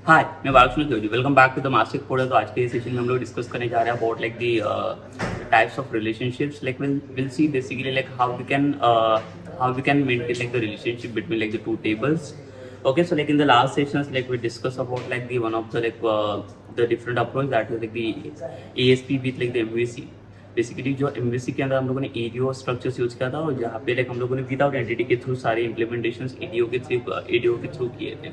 हाय, मैं Balkrishna Trivedi. Welcome back to the master coder. तो आज के सेशन में हम लोग डिस्कस करने जा रहे हैं about like the types of relationships. Like will see basically like how we can maintain like the relationship between like the two tables. Okay, so like in the last sessions like we discussed about like the one of the the different approach that is like the ASP with like the MVC. Basically जो MVC के अंदर हम लोगों ने EDO structures use किया था और जहाँ पे लाइक हम लोगों ने विदाउट एंटिटी के थ्रू सारे इम्प्लीमेंटेशन EDO के थ्रू किए थे.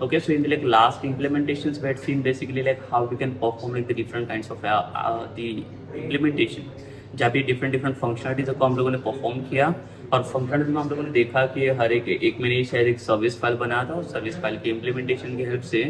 Okay, so in the like last implementations we had seen basically like how we can perform like the different kinds of the implementation. जहाँ पे different फंक्शनलिटीज को हम लोगों ने परफॉर्म किया और फंक्शनलिटी में हम लोगों ने देखा कि हर एक मैंने शायद एक सर्विस फाइल बनाया था और सर्विस फाइल के इम्प्लीमेंटेशन की हेल्प से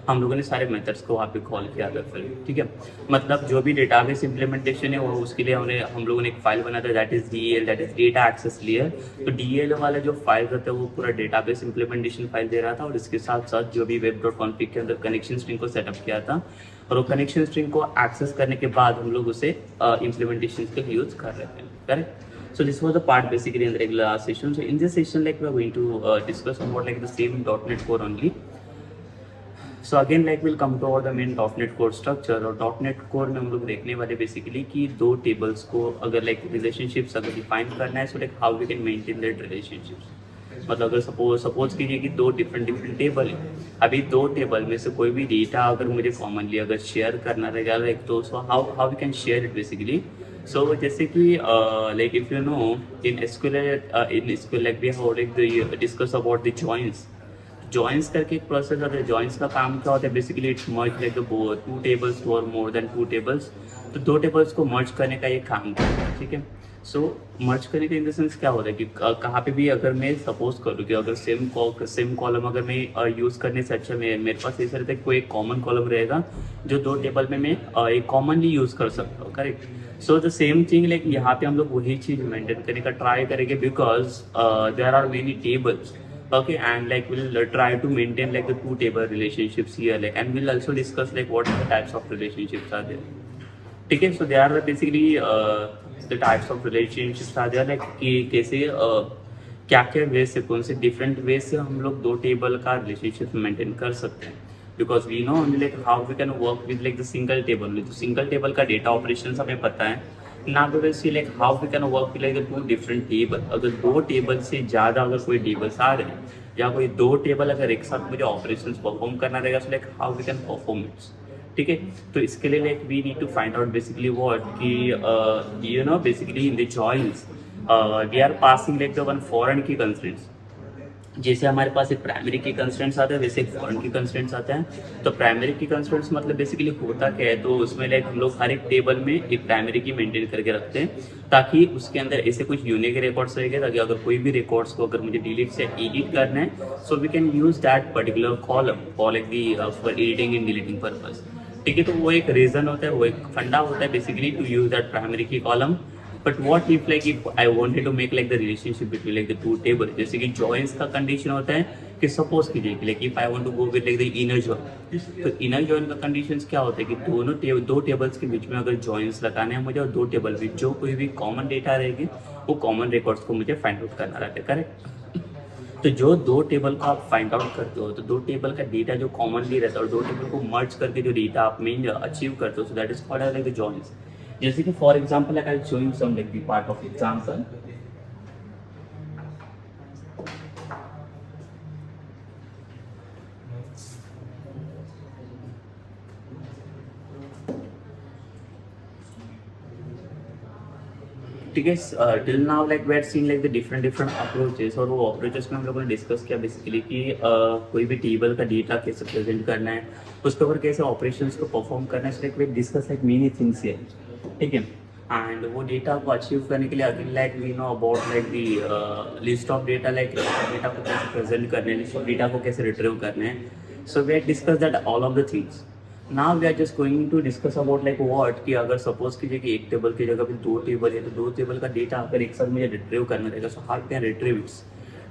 हम लोगों ने सारे मेथड्स को वहाँ पे कॉल किया था फिर. ठीक है, मतलब जो भी डेटाबेस इम्प्लीमेंटेशन है वो उसके लिए हम लोगों ने एक फाइल बनाया था that is DEL, that is data access layer. तो DEL वाला जो फाइल रहता है वो पूरा डेटाबेस इम्प्लीमेंटेशन फाइल दे रहा था और इसके साथ साथ जो भी web.config के अंदर कनेक्शन स्ट्रिंग को सेटअप किया था और वो कनेक्शन स्ट्रिंग को एक्सेस करने के बाद हम लोग उसे इम्प्लीमेंटेशन के लिए यूज कर रहे थे. Correct. So this was the part basically in the regular session. So in this session like we are going to discuss about like the same .NET Core only. So again like we'll come to the main .NET Core structure और .NET Core में हम लोग देखने वाले basically कि दो tables को अगर लाइक रिलेशनशिप्स अगर डिफाइन करना है so like how we can maintain that relationships. मतलब अगर सपोज कीजिए कि दो डिफरेंट टेबल है. अभी दो टेबल में से कोई भी डेटा अगर मुझे कॉमनली अगर शेयर करना रहेगा लाइक तो so how we can share it basically. So जैसे कि like if you know in SQL like we have like discuss about the joins करके एक प्रोसेस आता है. जॉइंस का काम क्या होता है basically it's merge like two tables और मोर देन टू टेबल्स. तो दो टेबल्स को मर्ज करने का ये काम करता है. ठीक है, सो मर्ज करने का इन द सेंस क्या होता है कि कहाँ पे भी अगर मैं सपोज करूँ कि अगर सेम कॉलम अगर मैं यूज़ करने से अच्छा मेरे पास ऐसा रहता है कोई एक कॉमन कॉलम रहेगा जो दो टेबल में मैं एक कॉमनली यूज़ कर सकता हूँ. Correct. So the same thing like यहाँ पे हम लोग वही चीज़ मेंटेन करने का ट्राई करेंगे because there are many tables. Okay, and like we'll try to maintain like the two table relationships here like and we'll also discuss like what the types of relationships are there. Okay, so there are basically the types of relationships are there like कि कैसे क्या वे से कौन से different way से हम लोग दो टेबल का रिलेशनशिप मेंटेन कर सकते हैं. Because we know only like how we can work with like the single table. तो सिंगल टेबल का डेटा ऑपरेशन हमें पता है ना. तो वैसे like how we can work with like the two different table. अगर दो टेबल से ज़्यादा अगर कोई टेबल्स आ रहे हैं या कोई दो टेबल अगर एक साथ मुझे ऑपरेशन परफॉर्म करना रहेगा so like how we can perform its. ठीक है, तो इसके लिए like we need to find out basically what कि you know basically in the joins we are passing like the one foreign key constraints. जैसे हमारे पास एक प्राइमरी की कंस्ट्रेंट्स आते हैं वैसे एक फॉरेन की कंस्ट्रेंट्स आते हैं. तो प्राइमरी की कंस्ट्रेंट्स मतलब बेसिकली होता क्या है तो उसमें लाइक हम लोग हर एक टेबल में एक प्राइमरी की मेंटेन करके रखते हैं ताकि उसके अंदर ऐसे कुछ यूनिक रिकॉर्ड्स रहेंगे ताकि अगर कोई भी रिकॉर्ड्स को अगर मुझे डिलीट से एडिट करना है so we can use that particular column for like the for editing and deleting purpose. ठीक है, तो वो एक रीजन होता है, वो एक फंडा होता है basically to use that primary key column. But what if like if I wanted to make like the relationship between like the two table. जैसे कि जॉइंस का कंडीशन होता है कि सपोज कीजिए कि like if I want to go with like the inner join. तो inner join का कंडीशंस क्या होता है कि दो टेबल्स के बीच में अगर जॉइंस लगाने हैं मुझे और दो टेबल में जो कोई भी कॉमन डेटा रहेगी वो कॉमन रिकॉर्ड्स को मुझे फाइंड आउट करना रहता है. करेक्ट. तो जो दो टेबल को आप फाइंड आउट करते हो तो दो टेबल का डेटा जो कॉमनली रहता है और दो टेबल को मर्ज करके जो डेटा आप मेन अचीव करते हो so that is called like the joins. जैसे कि for example I will show you some like the part of example. ठीक है, till now like we had seen like the different approaches और वो approaches में हम लोगों ने डिस्कस किया बेसिकली कि कोई भी टेबल का डेटा कैसे प्रेजेंट करना है उसके ऊपर कैसे ऑपरेशंस को परफॉर्म करना है. So like we discuss like many things here. ठीक है, एंड वो डेटा को अचीव करने के लिए again like we know about like the list of data like data को कैसे प्रेजेंट करना है, लिस्ट ऑफ डेटा को कैसे रिट्रीव करना है. So we had discuss that all of the things. Now we are just going to discuss about like what कि अगर सपोज कीजिए कि एक टेबल की जगह पे दो टेबल है तो दो टेबल का डेटा अगर एक साथ मुझे रिट्रीव करना रहेगा so how can retrieve it's.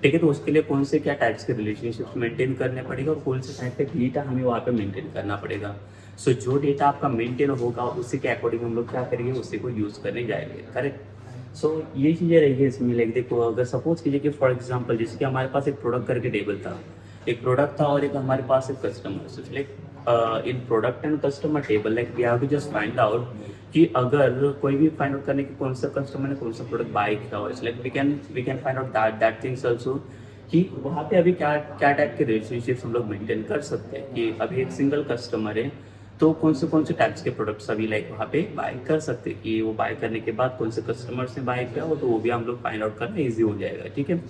ठीक है, तो उसके लिए कौन से क्या टाइप्स के रिलेशनशिप्स मेंटेन करने पड़ेगा और कौन से टाइप का डेटा हमें वहाँ पे मेंटेन करना पड़ेगा. सो जो डेटा आपका मेंटेन होगा उसी के अकॉर्डिंग हम लोग क्या करेंगे उसी को यूज़ करने जाएंगे. करेक्ट. सो ये चीज़ें रहेगी इसमें लाइक देखो अगर सपोज कीजिए कि फॉर एग्जाम्पल जैसे कि हमारे पास एक प्रोडक्ट करके टेबल था एक प्रोडक्ट था और एक हमारे पास एक customer. So like in product and customer table like we have to just find out कि अगर कोई भी फाइंड आउट करने की कौन सा कस्टमर ने कौन सा प्रोडक्ट बाय किया हो, like we can find out that things also कि वहाँ पे अभी क्या क्या टाइप के रिलेशनशिप्स हम लोग मेंटेन कर सकते हैं कि अभी एक सिंगल कस्टमर है तो कौन से टाइप्स के प्रोडक्ट्स अभी लाइक वहाँ पे बाय कर सकते हैं कि वो बाय करने के बाद कौन से कस्टमर्स ने बाय किया हो, तो वो भी हम लोग फाइंड आउट करना ईजी हो जाएगा। ठीक है,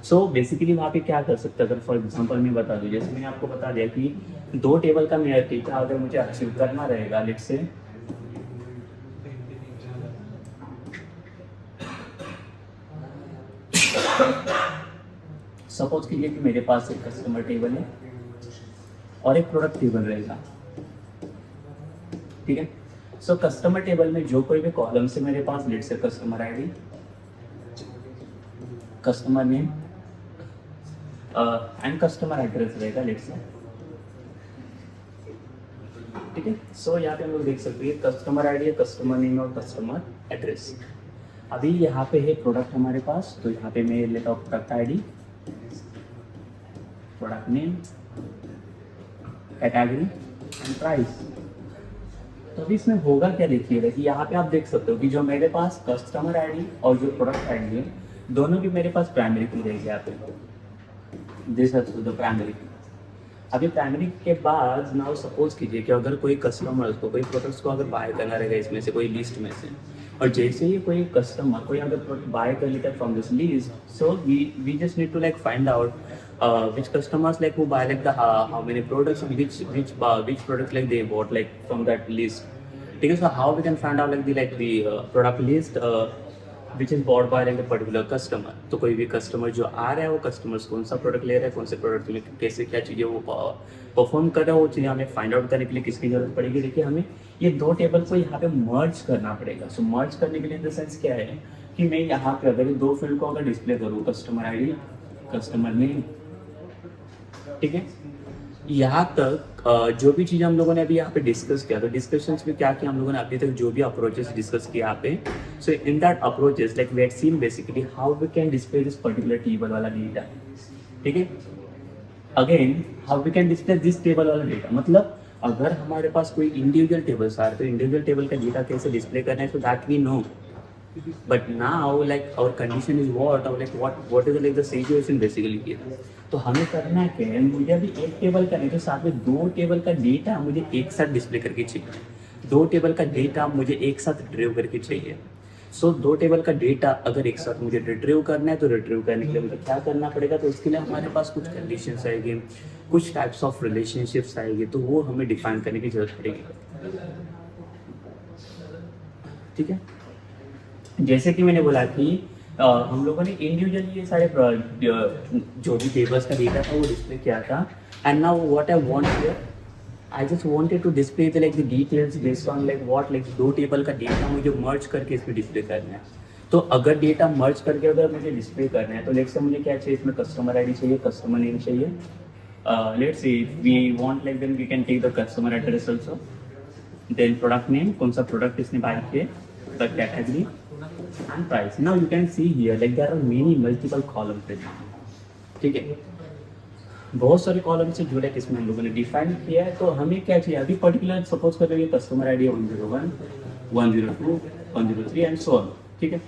सो बेसिकली वहाँ पे क्या कर सकते हैं, अगर फॉर एग्जांपल मैं बता दूँ, जैसे मैंने आपको बता दिया कि 2 टेबल का मेरा डेटा अगर मुझे अचीव करना रहेगा, लेट्स से सपोज कीजिए कि मेरे पास एक कस्टमर टेबल है और एक प्रोडक्ट टेबल रहेगा। ठीक है, सो कस्टमर टेबल में जो कोई भी कॉलम से मेरे पास let's say customer ID, customer name and customer address रहेगा लेट्स से। ठीक है, सो यहाँ पे हम लोग देख सकते हैं कस्टमर आईडी, कस्टमर नेम और कस्टमर एड्रेस। अभी यहाँ पे है प्रोडक्ट हमारे पास, तो यहाँ पे मैं लेता हूँ product ID, product name, category and price. तो अभी इसमें होगा क्या, देखिएगा कि यहाँ पे आप देख सकते हो कि जो मेरे पास कस्टमर आईडी और जो प्रोडक्ट आईडी है दोनों भी मेरे पास प्राइमरी की रहेगी। यहाँ पे दिस इज द प्राइमरी। अभी प्राइमरी के बाद नाउ सपोज कीजिए कि अगर कोई कस्टमर को कोई प्रोडक्ट्स को अगर बाय करना रहेगा इसमें से कोई लिस्ट में से, और जैसे ही कोई कस्टमर कोई अगर प्रोडक्ट बाय कर लेता है from this list, so we just need to like find out which customers like who buy like the how many products and which product like they bought like from that list. ठीक है, so how we can find out like the product list which is bought by like the particular customer. तो कोई भी customer जो आ रहा है वो customers कौन सा प्रोडक्ट ले रहा है, कौन से प्रोडक्ट में कैसे क्या चीज़ें वो परफॉर्म कर रहा है, वो चीज़ें हमें फाइंड आउट करने के लिए किसकी जरूरत पड़ेगी। देखिए हमें ये 2 टेबल को यहाँ पे मर्ज करना पड़ेगा। सो मर्ज करने के लिए इन द सेंस क्या है कि मैं यहाँ पे अगर 2 फील्ड को अगर डिस्प्ले करूँ, कस्टमर आईडी, कस्टमर नेम, ठीक है, यहाँ तक जो भी चीज़ हम लोगों ने अभी यहाँ पे डिस्कस किया, तो डिस्कशंस में क्या किया हम लोगों ने अभी तक जो भी अप्रोचेस डिस्कस किया यहाँ पे, so in that approaches like we had seen basically how we can display this particular table वाला डेटा। ठीक है, again how we can display this table वाला डेटा, मतलब अगर हमारे पास कोई इंडिविजुअल टेबल्स आ रहे तो इंडिविजुअल टेबल का डेटा कैसे डिस्प्ले करना है, तो that we know. But now like our condition is what, or like what is like the situation basically here. तो हमें करना क्या है, मुझे अभी एक टेबल का नहीं तो साथ में 2 टेबल का डेटा मुझे एक साथ डिस्प्ले करके चाहिए। 2 टेबल का डेटा मुझे एक साथ रिट्रीव करके चाहिए। सो 2 टेबल का डेटा अगर एक साथ मुझे रिट्रीव करना है तो रिट्रीव करने के लिए मुझे क्या करना पड़ेगा, तो उसके लिए हमारे पास कुछ कंडीशंस आएगी, कुछ टाइप्स ऑफ रिलेशनशिप्स आएगी, तो वो हमें डिफाइन करने की जरूरत पड़ेगी। ठीक है, जैसे कि मैंने बोला कि हम लोगों ने इंडिविजुअली ये सारे जो भी टेबल्स का डेटा था वो डिस्प्ले किया था, and now what I want here, I just wanted to display the like the details based on like what like 2 table का डेटा मुझे मर्ज करके इसमें डिस्प्ले करना है। तो अगर डेटा मर्ज करके अगर मुझे डिस्प्ले करना है तो लेट्स से मुझे क्या चाहिए, इसमें कस्टमर आईडी चाहिए, कस्टमर नेम चाहिए, let's say we want like then we can take the customer address also, then product name, कौन सा प्रोडक्ट इसने बाय किया, the category and price. Now you can see here like there are many multiple columns there. ठीक है, बहुत सारे columns से जुड़े इसमें हम लोगों ने डिफाइन किया है। तो हमें क्या चाहिए अभी पर्टिकुलर, सपोज कर रही customer ID 101, 102, 103 and so on. ठीक है,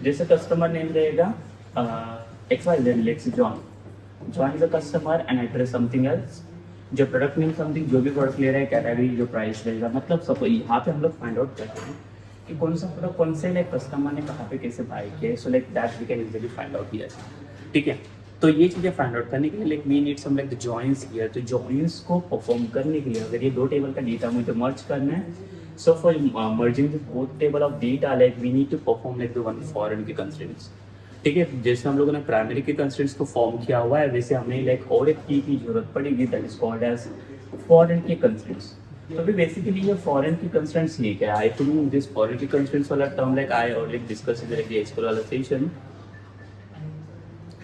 जैसे कस्टमर नेम रहेगा XYZ, let's John, John is a customer and address something else, जो प्रोडक्ट नेम समथिंग जो भी प्रोडक्ट ले रहा है, कैटेगरी जो प्राइस रहेगा, मतलब सब यहाँ पे हम लोग फाइंड आउट करते हैं कि कौन सा प्रोडक्ट कौन से लाइक कस्टमर ने कहाँ पे कैसे बाय किया, so like that we can easily find out here. ठीक है, तो ये चीज़ें फाइंड आउट करने के लिए like we need some like the joins here. तो जॉइंस को परफॉर्म करने के लिए अगर ये 2 टेबल का डेटा मुझे मर्ज करना है, so for merging the both table of data like we need to perform like the one foreign key constraints. ठीक है, जैसे हम लोगों ने प्राइमरी के कंस्ट्रेंट्स को फॉर्म किया हुआ है, वैसे हमें लाइक और एक की जरूरत पड़ेगी, that is called as foreign key constraints. तो अभी बेसिकली ये फॉरेन की कंस्ट्रेंट्स ये क्या है, I think this foreign key constraints वाला term like I already discuss in the school वाला सेशन।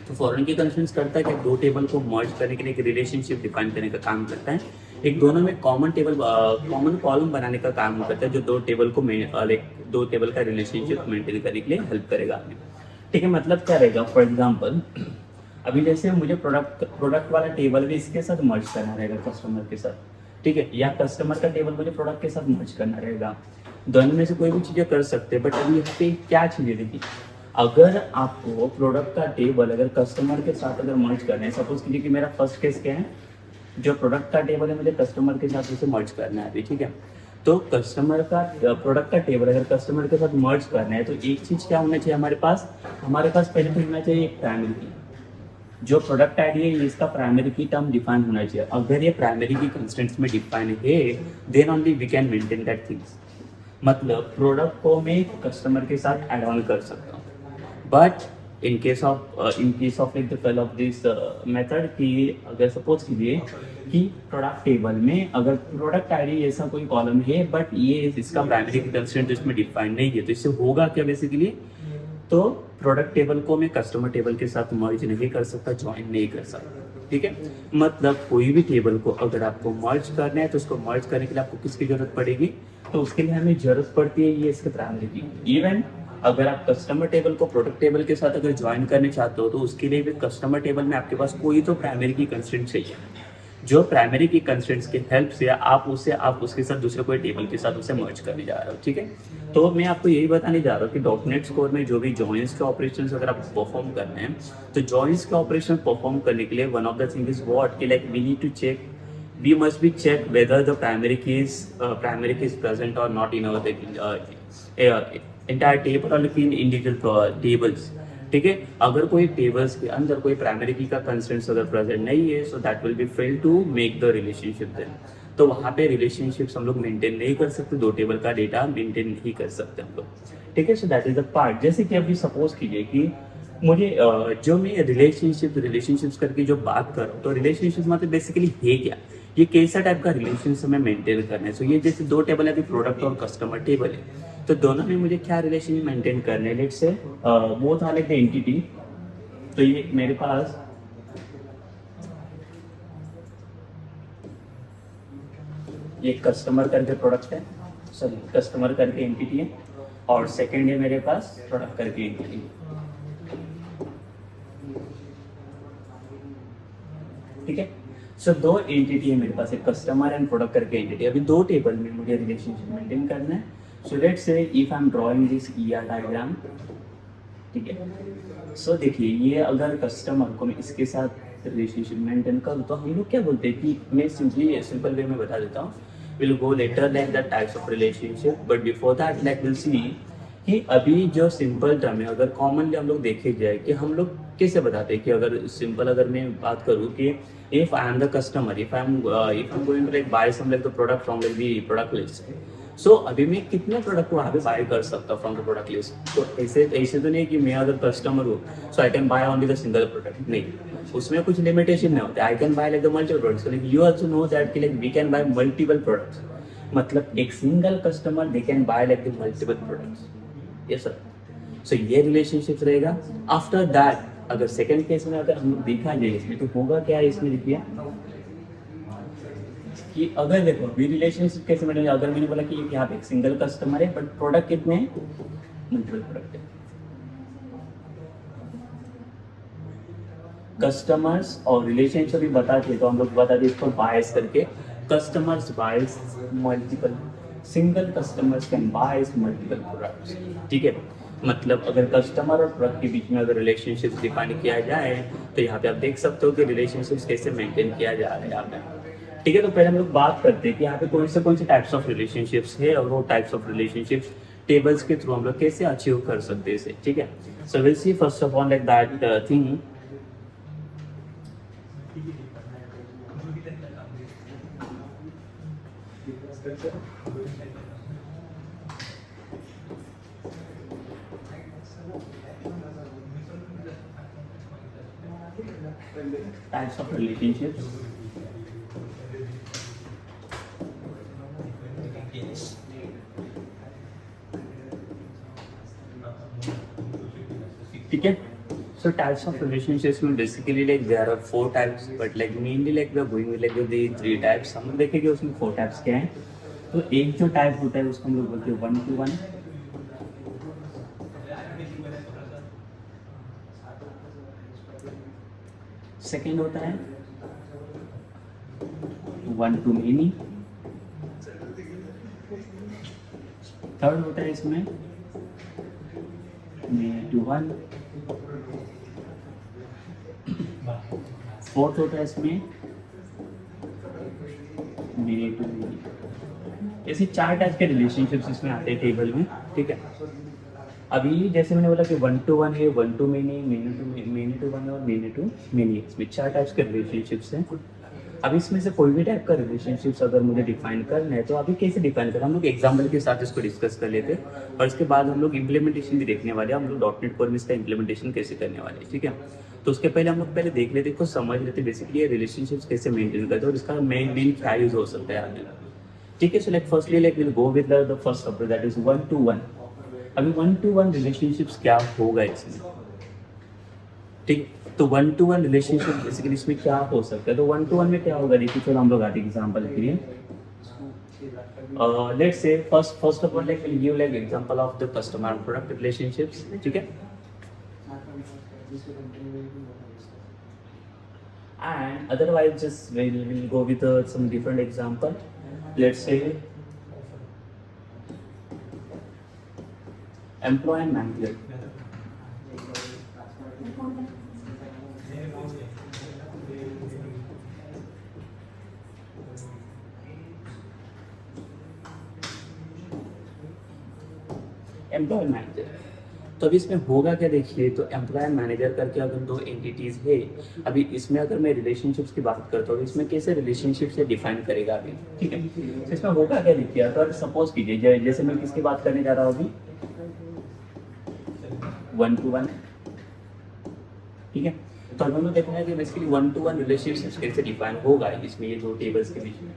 तो फॉरेन की कंस्ट्रेंट्स करता है कि 2 टेबल को मर्ज करने के लिए एक रिलेशनशिप डिफाइन करने का काम करता है, एक दोनों में कॉमन कॉलम बनाने का काम करता है, जो 2 टेबल को लाइक 2 टेबल का रिलेशनशिप मेंटेन करने के लिए हेल्प करेगा हमें। ठीक है, मतलब क्या रहेगा, फॉर एग्जाम्पल अभी जैसे मुझे प्रोडक्ट प्रोडक्ट वाला टेबल भी इसके साथ मर्ज करना रहेगा कस्टमर के साथ, ठीक है, या कस्टमर का टेबल मुझे प्रोडक्ट के साथ मर्ज करना रहेगा। दोनों में से कोई भी चीज़ें कर सकते हैं, बट अभी यहाँ पे क्या चीज़ें देखिए, अगर आपको प्रोडक्ट का टेबल अगर कस्टमर के साथ अगर मर्ज करना है, सपोज कीजिए कि मेरा फर्स्ट केस क्या है, जो प्रोडक्ट का टेबल है मुझे कस्टमर के साथ उसे मर्ज करना है अभी, ठीक है। तो कस्टमर का प्रोडक्ट का टेबल अगर कस्टमर के साथ मर्ज करना है तो एक चीज़ क्या होना चाहिए हमारे पास पहले तो होना चाहिए एक प्राइमरी की। जो प्रोडक्ट आईडी है इसका प्राइमरी की टर्म डिफाइन होना चाहिए। अगर ये प्राइमरी की कंस्टेंट्स में डिफाइन है then only we can maintain that things. मतलब प्रोडक्ट को मैं कस्टमर के साथ ऐड ऑन कर सकता हूँ, but in case of like the fell off this method कि अगर सपोज कीजिए कि प्रोडक्ट टेबल में अगर प्रोडक्ट आईडी ऐसा कोई कॉलम है बट ये इसका प्राइमरी की कंस्टेंट इसमें डिफाइन नहीं है, तो इससे होगा क्या बेसिकली, तो प्रोडक्ट टेबल को मैं कस्टमर टेबल के साथ मर्ज नहीं कर सकता, ज्वाइन नहीं कर सकता, ठीक है। मतलब कोई भी टेबल को अगर आपको मर्ज करना है तो उसको मर्ज करने के लिए आपको किसकी जरूरत पड़ेगी, तो उसके लिए हमें जरूरत पड़ती है ये इसके प्राइमरी की। इवन अगर आप कस्टमर टेबल को प्रोडक्ट टेबल के साथ अगर ज्वाइन करने चाहते हो तो उसके लिए भी कस्टमर टेबल में आपके पास कोई तो प्राइमरी की कंस्ट्रेंट चाहिए। जो प्राइमरी की कंस्ट्रेंट्स की हेल्प से आप उसके साथ दूसरे कोई टेबल के साथ उसे मर्ज करने जा रहे हो, ठीक है। तो मैं आपको यही बताने जा रहा हूँ कि डॉटनेट स्कोर में जो भी जॉइंस के ऑपरेशंस अगर आपको परफॉर्म करने हैं तो जॉइंस के ऑपरेशन परफॉर्म करने के लिए one of the thing is what कि like we need to check, we must be check whether the primary key is present or not in our entire table or in individual tables, ठीक है। अगर कोई tables के अंदर कोई primary की का कंस्ट्रेंट्स अगर प्रेजेंट नहीं है so that will be fail to make the relationship then. तो वहाँ पे रिलेशनशिप्स हम लोग मेंटेन नहीं कर सकते, दो टेबल का डेटा मेंटेन नहीं कर सकते हम लोग, ठीक है। So that is the part. जैसे कि अभी सपोज कीजिए कि मुझे जो मैं रिलेशनशिप्स करके जो बात कर रहा हूँ, तो रिलेशनशिप मतलब बेसिकली है क्या, ये कैसा टाइप का रिलेशनशिप हमें मेंटेन करना है। सो ये जैसे दो टेबल है, अभी प्रोडक्ट और कस्टमर टेबल है, तो दोनों में मुझे क्या रिलेशन मेंटेन करना है। Let's say both are like the entity. तो ये मेरे पास ये कस्टमर करके प्रोडक्ट है, सॉरी कस्टमर करके एंटिटी है, और सेकंड है मेरे पास प्रोडक्ट करके एंटिटी, ठीक है। सो दो एंटिटी है मेरे पास, एक कस्टमर एंड प्रोडक्ट करके एंटिटी। अभी दो टेबल में मुझे रिलेशनशिप मेंटेन करना है। So let's say if I M drawing this ER diagram, ठीक है। सो देखिए ये अगर कस्टमर को मैं इसके साथ रिलेशनशिप मेंटेन करूँ तो हम लोग क्या बोलते हैं कि मैं सिंपल वे में बता देता हूँ, will go letter like the types of relationship, but before that like will सी कि अभी जो सिंपल टर्म है अगर कॉमनली हम लोग देखे जाए कि हम लोग कैसे बताते हैं कि अगर सिंपल अगर मैं बात करूँ कि if I am the customer, if I am going to like buy some like the product from like the product list, so अभी मैं कितने प्रोडक्ट वहाँ पे बाय कर सकता हूँ फ्रॉम द प्रोडक्ट लिस्ट। तो ऐसे तो नहीं कि मैं अगर कस्टमर हूँ so I can buy only the single product, नहीं, उसमें कुछ लिमिटेशन नहीं होता। I can buy like the multiple products, like you also know that कि like we can buy multiple products, मतलब एक single customer they can buy like the multiple products, yes sir. So ये relationship रहेगा। After that अगर second case में अगर हम देखा जाए इसमें तो होगा क्या है, इसमें देखिए कि अगर देखो अभी रिलेशनशिप कैसे मेंटेन, अगर मैंने बोला कि यहाँ पे एक सिंगल कस्टमर है बट प्रोडक्ट कितने हैं, मल्टीपल प्रोडक्ट है। कस्टमर्स और रिलेशनशिप भी बताते तो हम लोग बताते इसको बायस करके, customers bias multiple, single customers can bias multiple products, ठीक है। मतलब अगर कस्टमर और प्रोडक्ट के बीच में अगर रिलेशनशिप डिफाइन किया जाए तो यहाँ पे आप देख सकते हो कि रिलेशनशिप कैसे मेंटेन किया जा रहा है यहाँ पे, ठीक है। तो पहले हम लोग बात करते हैं कि यहाँ पे कौन से टाइप्स ऑफ रिलेशनशिप्स है और वो टाइप्स ऑफ रिलेशनशिप्स टेबल्स के थ्रू हम लोग कैसे अचीव कर सकते हैं इसे, ठीक है। So will see first of all like that thing. Types of relationships. ठीक है। So types of relationships में basically like there are 4 types, but like mainly like we are going with like the 3 types. हम लोग देखेंगे उसमें 4 types क्या हैं। तो एक जो टाइप होता है उसको हम लोग बोलते हैं 1-to-1, सेकेंड होता है वन टू मेनी, थर्ड होता है इसमें मेनी टू वन, फोर्थ होता है इसमें मेनी टू मेनी। ऐसे 4 टाइप के रिलेशनशिप्स इसमें आते हैं टेबल में, ठीक है। अभी जैसे मैंने बोला कि 1 to 1 है, 1 to many, many to one और मेनी टू मेनी, इसमें 4 टाइप्स के रिलेशनशिप्स हैं। अब इसमें से कोई भी टाइप का रिलेशनशिप्स अगर मुझे डिफाइन करना है तो अभी कैसे डिफाइन करें, हम लोग एग्जाम्पल के साथ इसको डिस्कस कर लेते हैं और उसके बाद हम लोग इम्प्लीमेंटेशन भी देखने वाले हैं, हम लोग डॉट नेट कोर में इसका इम्प्लीमेंटेशन कैसे करने वाले हैं, ठीक है। तो उसके पहले हम लोग पहले देख लेते, कुछ समझ लेते बेसिकली ये रिलेशनशिप्स कैसे मेंटेन करते हैं और इसका मेन क्या यूज हो सकता है आगे, ठीक है। So like firstly like will go with the first approach that is 1 to 1। अभी 1 to 1 रिलेशनशिप्स क्या होगा इसमें, ठीक। तो 1 to 1 रिलेशनशिप बेसिकली इसमें क्या हो सकता है, तो 1 to 1 में क्या होगा देखिए, चलो हम लोग आते एग्जांपल के लिए। Let's say first of all like will give like example of the customer and product relationships, ठीक है। And otherwise just we'll go with some different example. Let's say employee and manager. Employee manager, तो अभी इसमें होगा क्या देखिए, तो employ manager करके अगर 2 एंटिटीज है, अभी इसमें अगर मैं रिलेशनशिप्स की बात करता हूँ इसमें कैसे रिलेशनशिप से डिफाइन करेगा अभी, ठीक है। तो इसमें होगा क्या देखिए, अगर सपोज कीजिए जैसे मैं किसकी बात करने जा रहा हूँ अभी 1 to 1, ठीक है। तो अब हम लोग देखना है कि बेसिकली 1 to 1 रिलेशनशिप कैसे डिफाइन होगा इसमें ये 2 टेबल्स के बीच में।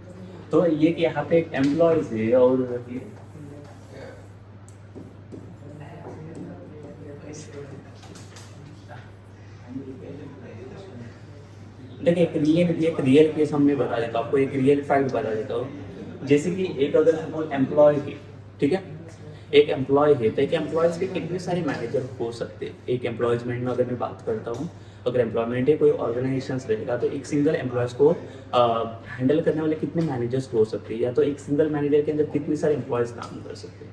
तो ये कि यहाँ पे एक एम्प्लॉयज है और देखिए एक रियल केस हमने बता देता हूँ आपको, एक रियल फैक्ट बता देता हूँ। जैसे कि एक अगर सपोज एम्प्लॉय है, ठीक है, एक एम्प्लॉय है तो एक एम्प्लॉयज के कितने सारे मैनेजर हो सकते हैं। एक एम्प्लॉयजमेंट में अगर मैं बात करता हूँ, अगर एम्प्लॉयमेंट है कोई ऑर्गेनाइजेशन रहेगा तो एक सिंगल एम्प्लॉयज को हैंडल करने वाले कितने मैनेजर्स हो सकते हैं, या तो एक सिंगल मैनेजर के अंदर कितने सारे एम्प्लॉयज काम कर सकते हैं।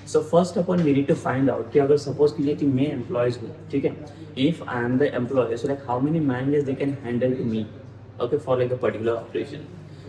सो फर्स्ट अपन we need to find out कि अगर सपोज कीजिए कि मैं एम्प्लॉयज हूँ, ठीक है, if I am the employee, so like how many managers they can handle to me, okay, for like a particular operation.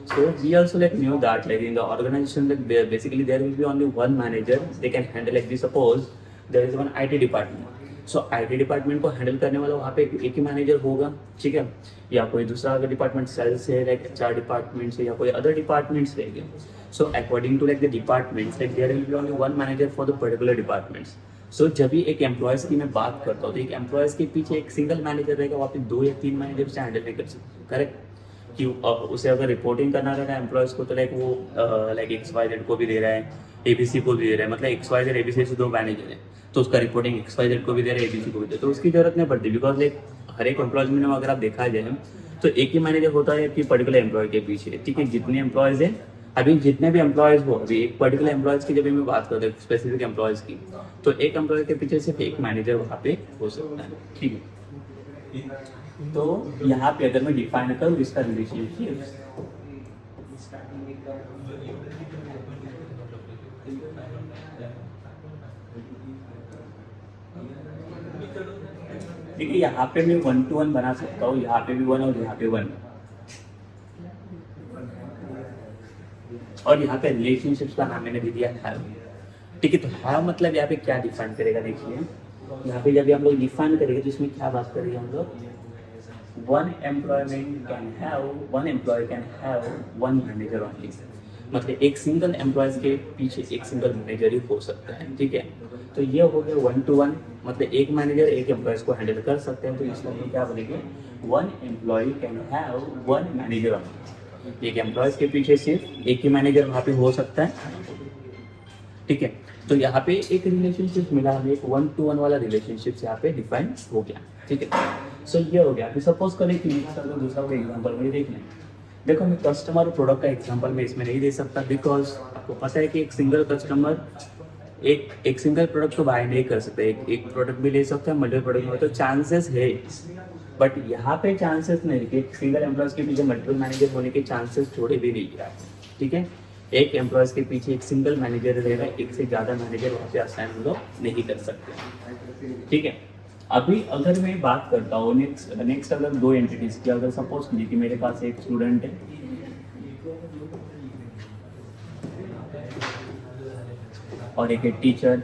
So we also like knew that like in the organization like basically there will be only one manager they can handle, like suppose there is one IT department, so IT department को handle करने वाला वहाँ पे एक ही manager होगा, ठीक है। या कोई दूसरा अगर डिपार्टमेंट सेल्स है, लाइक HR डिपार्टमेंट से या कोई अदर डिपार्टमेंट्स रहेंगे, so according to like the departments like there will be only one manager for the particular departments. So जब भी एक एम्प्लॉयज़ की मैं बात करता हूँ तो एक एम्प्लॉयज़ के पीछे एक सिंगल मैनेजर रहेगा, वहाँ पे 2 या 3 मैनेजर से हैंडल नहीं कर सकते, करेक्ट। कि उसे अगर रिपोर्टिंग करना रहेगा एम्प्लॉयज़ को तो लाइक वो लाइक XYZ को भी दे रहा है, ABC को भी दे रहा है, मतलब XYZ ABC से 2 मैनेजर हैं तो उसका रिपोर्टिंग XYZ को भी दे रहा है, ABC को भी दे रहा है, तो उसकी जरूरत नहीं पड़ती बिकॉज लाइक हर एक एम्प्लॉयजमेंट में अगर आप देखा जाए तो एक ही मैनेजर होता है कि पर्टिकुलर एम्प्लॉय के पीछे, ठीक है। जितने एम्प्लॉयज़ हैं, अभी जितने भी एम्प्लॉयज़ हो, अभी एक पर्टिकुलर एम्प्लॉयज़ की जब भी मैं बात करता हूँ स्पेसिफिक एम्प्लॉयज़ की, तो एक एम्प्लॉय के पीछे सिर्फ एक मैनेजर वहाँ पे हो सकता है, ठीक है। तो यहाँ पे अगर मैं डिफाइन करूँ इसका रिलेशनशिप, देखिए यहाँ पे मैं 1 to 1 बना सकता हूँ, यहाँ पे भी 1 और यहाँ पे 1, और यहाँ पे रिलेशनशिप्स का नाम मैंने भी दिया है, ठीक है। तो है मतलब यहाँ पे क्या डिफाइन करेगा देखिए, यहाँ पे जब हम लोग डिफाइन करेंगे तो इसमें क्या बात करेंगे हम लोग, one employee can have one manager only, मतलब एक सिंगल एम्प्लॉयज के पीछे एक सिंगल मैनेजर ही हो सकता है, ठीक है। तो ये हो गया 1 to 1, मतलब एक मैनेजर एक एम्प्लॉयज को हैंडल कर सकते हैं, तो इसमें हम क्या बोलेंगे, one employee can have one manager only, एक एम्प्लॉयज के पीछे सिर्फ एक ही मैनेजर वहाँ पे हो सकता है, ठीक है। तो यहाँ पे एक रिलेशनशिप मिला हमें, एक 1 to 1 वाला रिलेशनशिप यहाँ पे डिफाइन हो गया, ठीक है। सो ये हो गया। अभी सपोज करें कि दूसरा कोई एग्जांपल में देख लें, देखो मैं कस्टमर और प्रोडक्ट का एग्जांपल में इसमें नहीं दे सकता बिकॉज आपको पता है कि एक सिंगल कस्टमर एक सिंगल प्रोडक्ट को बाय नहीं कर सकते, एक प्रोडक्ट भी ले सकते हैं, मल्टीपल प्रोडक्ट में, तो चांसेस है बट यहाँ पे चांसेस नहीं कि सिंगल एम्प्लॉयज के पीछे मल्टीपल मैनेजर होने के चांसेस थोड़े भी नहीं है, ठीक है। एक एम्प्लॉयज के पीछे एक सिंगल मैनेजर रहेगा, एक से ज़्यादा मैनेजर वहाँ पे असाइन हम लोग नहीं कर सकते, ठीक है। अभी अगर मैं बात करता हूँ नेक्स्ट अगर दो एंटिटीज की, अगर सपोज कीजिए कि मेरे पास एक स्टूडेंट है और एक टीचर,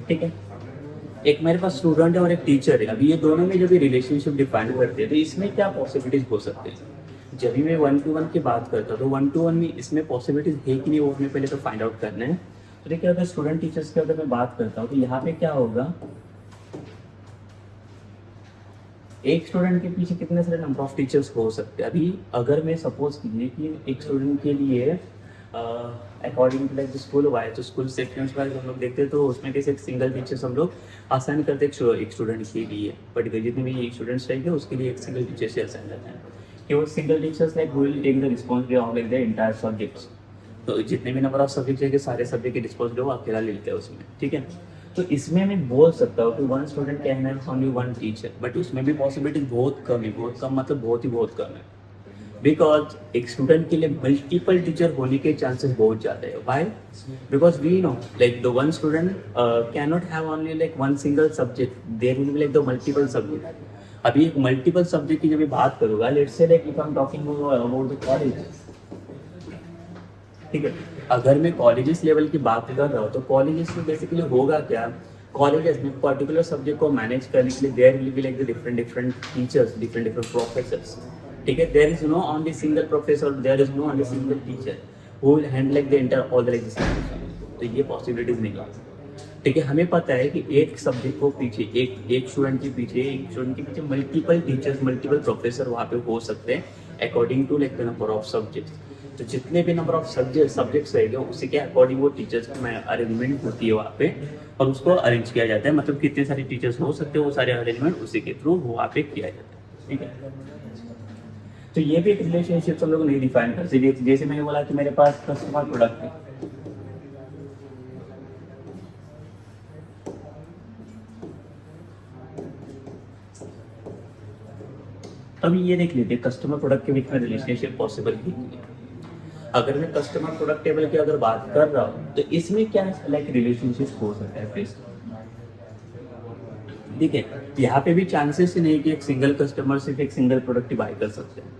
ठीक है। एक मेरे पास स्टूडेंट है और एक टीचर है। अभी ये दोनों में जब ये रिलेशनशिप डिफाइन करते हैं तो इसमें क्या पॉसिबिलिटीज हो सकते हैं। जब भी मैं 1-to-1 की बात करता हूँ तो 1-to-1 में इसमें पॉसिबिलिटीज है कि नहीं वो हमें पहले तो फाइंड आउट करना है। तो देखिए अगर स्टूडेंट टीचर्स की अगर मैं बात करता हूँ तो यहाँ पे क्या होगा, एक स्टूडेंट के पीछे कितने सारे नंबर ऑफ टीचर्स हो सकते हैं। अभी अगर मैं सपोज कीजिए कि एक स्टूडेंट के लिए according to like the school wise, तो स्कूल सेक्शंस वाइज हम लोग देखते हैं तो उसमें कैसे एक सिंगल टीचर्स हम लोग असाइन करते हैं एक स्टूडेंट के लिए, पर्टिकुलर जितने भी स्टूडेंट्स रहेंगे उसके लिए एक सिंगल टीचर से असाइन करते हैं कि वो single teachers like will take the responsibility of like the entire subjects. तो जितने भी नंबर ऑफ सब्जेक्ट्स है सारे सब्जेक्ट की रिस्पॉन्सिबिलिटी वो अकेला लेते हैं उसमें, ठीक है। तो इसमें मैं बोल सकता हूँ कि one student can have only one teacher, but उसमें भी पॉसिबिलिटी बहुत कम है, बहुत कम मतलब बहुत ही बहुत कम है। बिकॉज एक स्टूडेंट के लिए मल्टीपल टीचर होने के चांसेस बहुत ज़्यादा है। Why? Because we know like the one student can not have only like one single subject, there will be like the multiple subject. अभी एक मल्टीपल सब्जेक्ट की जब मैं बात करूँगा, let's say like if I am talking about the college, ठीक है। अगर मैं कॉलेजेस लेवल की बात कर रहा हूँ तो कॉलेजेस में बेसिकली होगा क्या, कॉलेजेस में पर्टिकुलर सब्जेक्ट को मैनेज करने के लिए there will be like the different teachers, different professors, ठीक है। There is no only single professor, there is no only single teacher who will handle like the entire all the like this. तो ये possibilities नहीं है, ठीक है। हमें पता है कि एक सब्जेक्ट को पीछे एक स्टूडेंट के पीछे मल्टीपल टीचर्स, मल्टीपल प्रोफेसर वहाँ पे हो सकते हैं according to like the number of subjects. तो जितने भी नंबर ऑफ सब्जेक्ट्स रहेंगे उसी के अकॉर्डिंग वो टीचर्स की अरेंजमेंट होती है वहाँ पे, और उसको अरेंज किया जाता है। मतलब कितने सारे टीचर्स हो सकते हैं वो सारे अरेंजमेंट उसी के थ्रू वहाँ पे किया जाता है, ठीक है। तो ये भी एक रिलेशनशिप हम लोग नहीं डिफाइन कर सकते। जैसे मैंने बोला कि मेरे पास कस्टमर प्रोडक्ट है, अभी ये देख लेते हैं कस्टमर प्रोडक्ट के बीच में रिलेशनशिप पॉसिबल ही नहीं है। अगर मैं कस्टमर प्रोडक्ट टेबल की अगर बात कर रहा हूँ तो इसमें क्या लाइक रिलेशनशिप हो सकता है प्लीज, ठीक है। यहाँ पे भी चांसेस ही नहीं कि एक सिंगल कस्टमर सिर्फ एक सिंगल प्रोडक्ट ही बाय कर सकते हैं,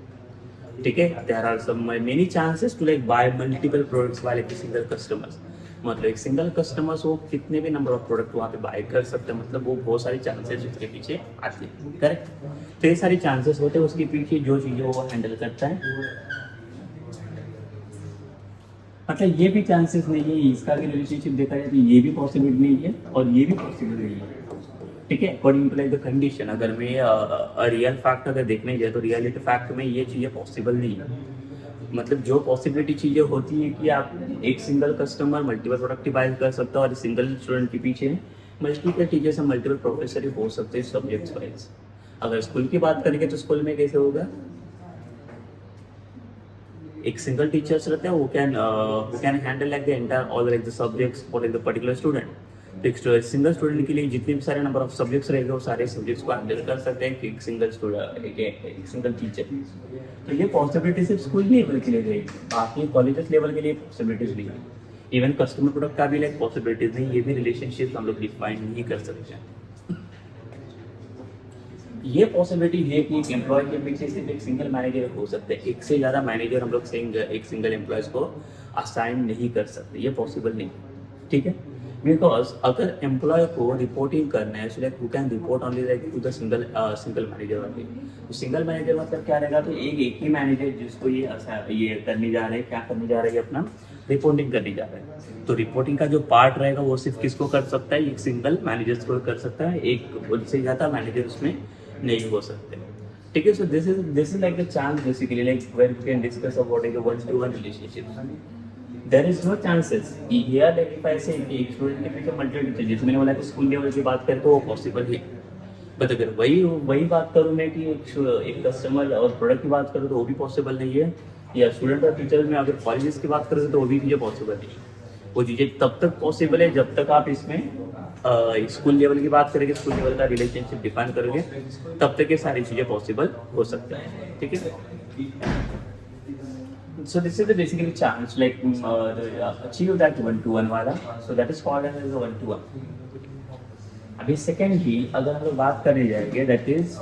ठीक है। There are some many chances to like buy multiple products वाले के सिंगल कस्टमर्स, मतलब एक सिंगल कस्टमर्स वो कितने भी नंबर ऑफ प्रोडक्ट वहाँ पे बाय कर सकते हैं, मतलब वो बहुत सारी चांसेस उसके पीछे आते हैं, करेक्ट। तो ये सारी चांसेस होते हैं उसके पीछे जो चीज़ें वो हैंडल करता है। मतलब ये भी चांसेस नहीं है, इसका भी रिलेशनशिप देखा जाए तो ये भी पॉसिबल नहीं है और ये भी पॉसिबल नहीं है, ठीक है। According to like the condition, अगर मैं रियल फैक्ट अगर देखने जाए तो रियलिटी फैक्ट में ये चीज़ें पॉसिबल नहीं है। मतलब जो पॉसिबिलिटी चीज़ें होती है कि आप एक single customer multiple product buy कर सकता है और सिंगल स्टूडेंट के पीछे मल्टीपल टीचर्स और मल्टीपल प्रोफेसर हो सकते हैं सब्जेक्ट्स वाइज। अगर स्कूल की बात करेंगे तो स्कूल में कैसे होगा, एक सिंगल टीचर्स रहते हैं, वो can handle like the entire all like the subjects for like the particular student. तो एक सिंगल स्टूडेंट के लिए जितने भी सारे नंबर ऑफ सब्जेक्ट्स रहेंगे वो सारे सब्जेक्ट्स को हैंडल कर सकते हैं एक सिंगल स्टूडेंट, एक सिंगल टीचर। तो ये पॉसिबिलिटी सिर्फ स्कूल लेवल के लिए रहेगी, बाकी कॉलेजेस लेवल के लिए पॉसिबिलिटीज नहीं है। इवन कस्टमर प्रोडक्ट का भी लाइक पॉसिबिलिटीज नहीं, ये भी रिलेशनशिप हम लोग डिफाइन नहीं कर सकते हैं। ये पॉसिबिलिटी है कि एक एम्प्लॉय के पीछे सिर्फ एक सिंगल मैनेजर हो सकते हैं, एक से ज़्यादा मैनेजर हम लोग एक सिंगल एम्प्लॉयज़ को असाइन नहीं कर सकते, ये पॉसिबल नहीं, ठीक है। बिकॉज अगर एम्प्लॉय को रिपोर्टिंग करना है, like who can report only like to the single manager only. तो सिंगल मैनेजर मतलब क्या रहेगा, तो एक ही मैनेजर जिसको ये करने जा रहे हैं, क्या करने जा रहे हैं, अपना रिपोर्टिंग करने जा रहे हैं। तो रिपोर्टिंग का जो पार्ट रहेगा वो सिर्फ किसको कर सकता है, एक सिंगल मैनेजर को कर सकता है, एक उनसे ज़्यादा मैनेजर उसमें नहीं हो सकते, ठीक है। So this is like the chance basically like where we can discuss about एक 1-to-1 relationship. There is no chances here like if I say एक स्टूडेंट के पीछे मल्टीपल टीचर, जैसे मैंने बोला कि स्कूल लेवल की बात करें तो वो पॉसिबल है। बट अगर वही बात करूँ मैं कि एक कस्टमर और प्रोडक्ट की बात करूँ तो वो भी पॉसिबल नहीं है, या स्टूडेंट और टीचर में अगर कॉलेजेस की बात करें तो वो भी चीज़ें पॉसिबल नहीं है। वो चीज़ें तब तक पॉसिबल है जब तक आप इसमें स्कूल लेवल की बात करेंगे, स्कूल लेवल का रिलेशनशिप डिफाइन करोगे, तब तक ये सारी चीज़ें पॉसिबल हो सकता है, ठीक है। So this is the basically chance like achieve that one-to-one वाला, so that is called as a one-to-one. अभी सेकेंडली अगर हम लोग बात करने जाएंगे दैट इज,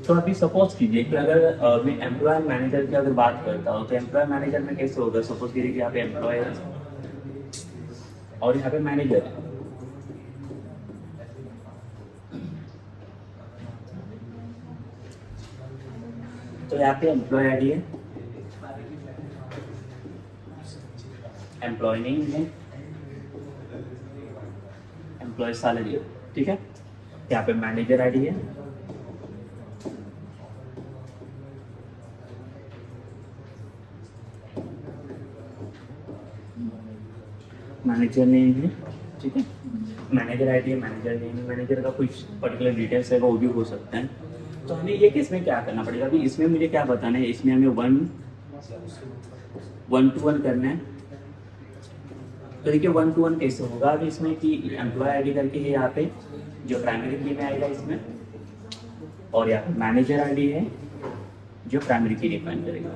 तो अभी सपोज कीजिए कि अगर मैं एम्प्लॉय मैनेजर की अगर बात करता हूँ, तो एम्प्लॉय मैनेजर में कैसे होगा, सपोज कीजिए कि यहाँ पे एम्प्लॉय है और यहाँ पे मैनेजर है। तो यहाँ पे एम्प्लॉय आईडी है, एम्प्लॉय नेम है, एम्प्लॉय सैलरी है, ठीक है। यहाँ पे मैनेजर आईडी है, मैनेजर नेम है, ठीक है। मैनेजर आईडी है, मैनेजर नेम है, मैनेजर का कुछ पर्टिकुलर डिटेल्स है वो भी हो सकता है। तो हमें ये केस में क्या करना पड़ेगा, अभी इसमें मुझे क्या बताना है, इसमें हमें वन टू वन करना है। तो देखिए वन टू वन कैसे होगा, अभी इसमें कि एम्प्लॉय आईडी करके है यहाँ पे जो प्राइमरी की में आएगा इसमें, और यहाँ पे मैनेजर आईडी है जो प्राइमरी की डिफाइन करेगा।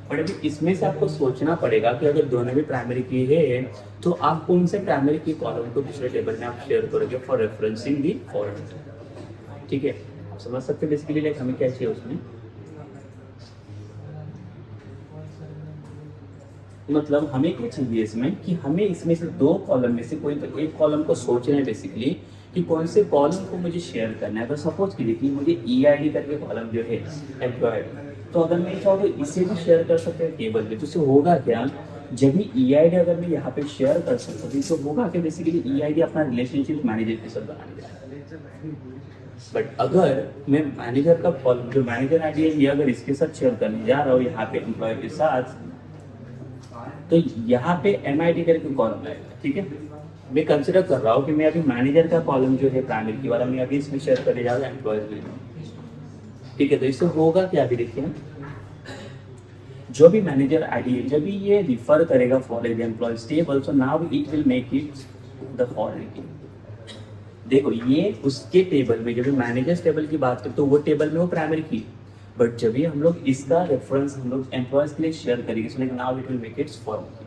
बट अभी इसमें से आपको सोचना पड़ेगा कि अगर दोनों भी प्राइमरी की है तो आप कौन से प्राइमरी की कॉलम को दूसरे टेबल में आप शेयर करोगे फॉर रेफरेंसिंग दी फॉर्मेट, ठीक है। आप समझ सकते हैं बेसिकली लाइक हमें क्या चाहिए उसमें, मतलब हमें क्या चाहिए इसमें कि हमें इसमें से दो कॉलम में से कोई तो एक कॉलम को सोचना है बेसिकली कि कौन से कॉलम को मुझे शेयर करना है। तो सपोज कीजिए कि मुझे EID करके कॉलम जो है एम्प्लॉयड, तो अगर मैं चाहूँ तो इसे भी शेयर कर सकते हैं टेबल पे। तो इससे होगा क्या, जब भी EID अगर मैं यहाँ पे शेयर कर सकता हूँ तो होगा कि बेसिकली EID अपना रिलेशनशिप मैनेजर के साथ बनाने जाएगा। बट अगर मैं मैनेजर का कॉलम जो मैनेजर आईडी है ये अगर इसके साथ शेयर करने जा रहा हूँ यहाँ पे एम्प्लॉय के साथ, तो यहाँ पे MID करके कॉलम आएगा, ठीक है। मैं कंसिडर कर रहा हूँ कि मैं अभी मैनेजर का कॉलम जो है प्राइमरी की वाला मैं अभी इसमें शेयर करने जा रहा हूँ एम्प्लॉयज में, ठीक है। तो इससे होगा क्या, अभी देखिए जो भी मैनेजर आईडी है जब भी ये रिफर करेगा for as employees table, so now it will make it the following. देखो ये उसके टेबल में जब भी मैनेजर्स टेबल की बात करें तो वो टेबल में वो प्राइमरी की, बट जब भी हम लोग इसका रेफरेंस हम लोग एम्प्लॉयज के लिए शेयर करेंगे so like now it will make it's form की,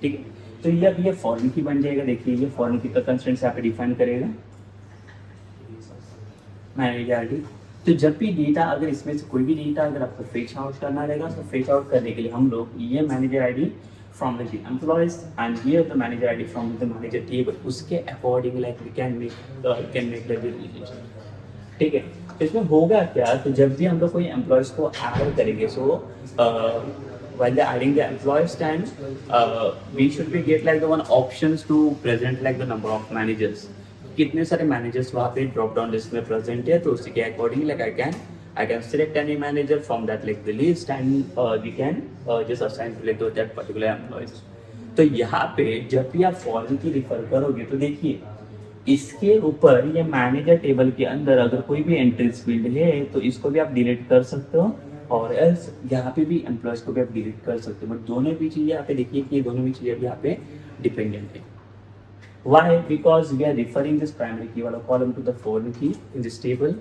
ठीक है। तो ये अब ये फॉर्म की बन जाएगा। देखिए ये फॉर्म की का कंस्ट्रेंट्स यहाँ पे डिफाइन करेगा मैनेजर आईडी। तो जब भी डेटा अगर इसमें से कोई भी डेटा अगर आपको फेच आउट करना रहेगा तो फेच आउट करने के लिए हम लोग ये manager ID from the employees and here the manager ID from the manager table, उसके according like we can make the relationship, ठीक है। तो इसमें होगा क्या, तो जब भी हम लोग कोई एम्प्लॉयज को ऐड करेंगे सो while adding the employees time we should be get like the one options to present like the number of managers, कितने सारे मैनेजर्स वहाँ पे ड्रॉप डाउन लिस्ट में प्रेजेंट है, तो उसी के according like I can select any manager from that like the list and we can just assign to like that particular employees। तो यहाँ पे जब भी आप फॉर्म की रिफर करोगे तो देखिए इसके ऊपर ये मैनेजर टेबल के अंदर अगर कोई भी एंट्रीज फील्ड है तो इसको भी आप डिलीट कर सकते हो, और एल्स यहाँ पे भी एम्प्लॉयज को भी आप डिलीट कर सकते हो। बट दोनों भी चीज़ें यहाँ पे देखिए कि ये दोनों भी चीज़ें यहाँ पे डिपेंडेंट है। Why? Because we are referring this primary key वाला column to the foreign key in this table।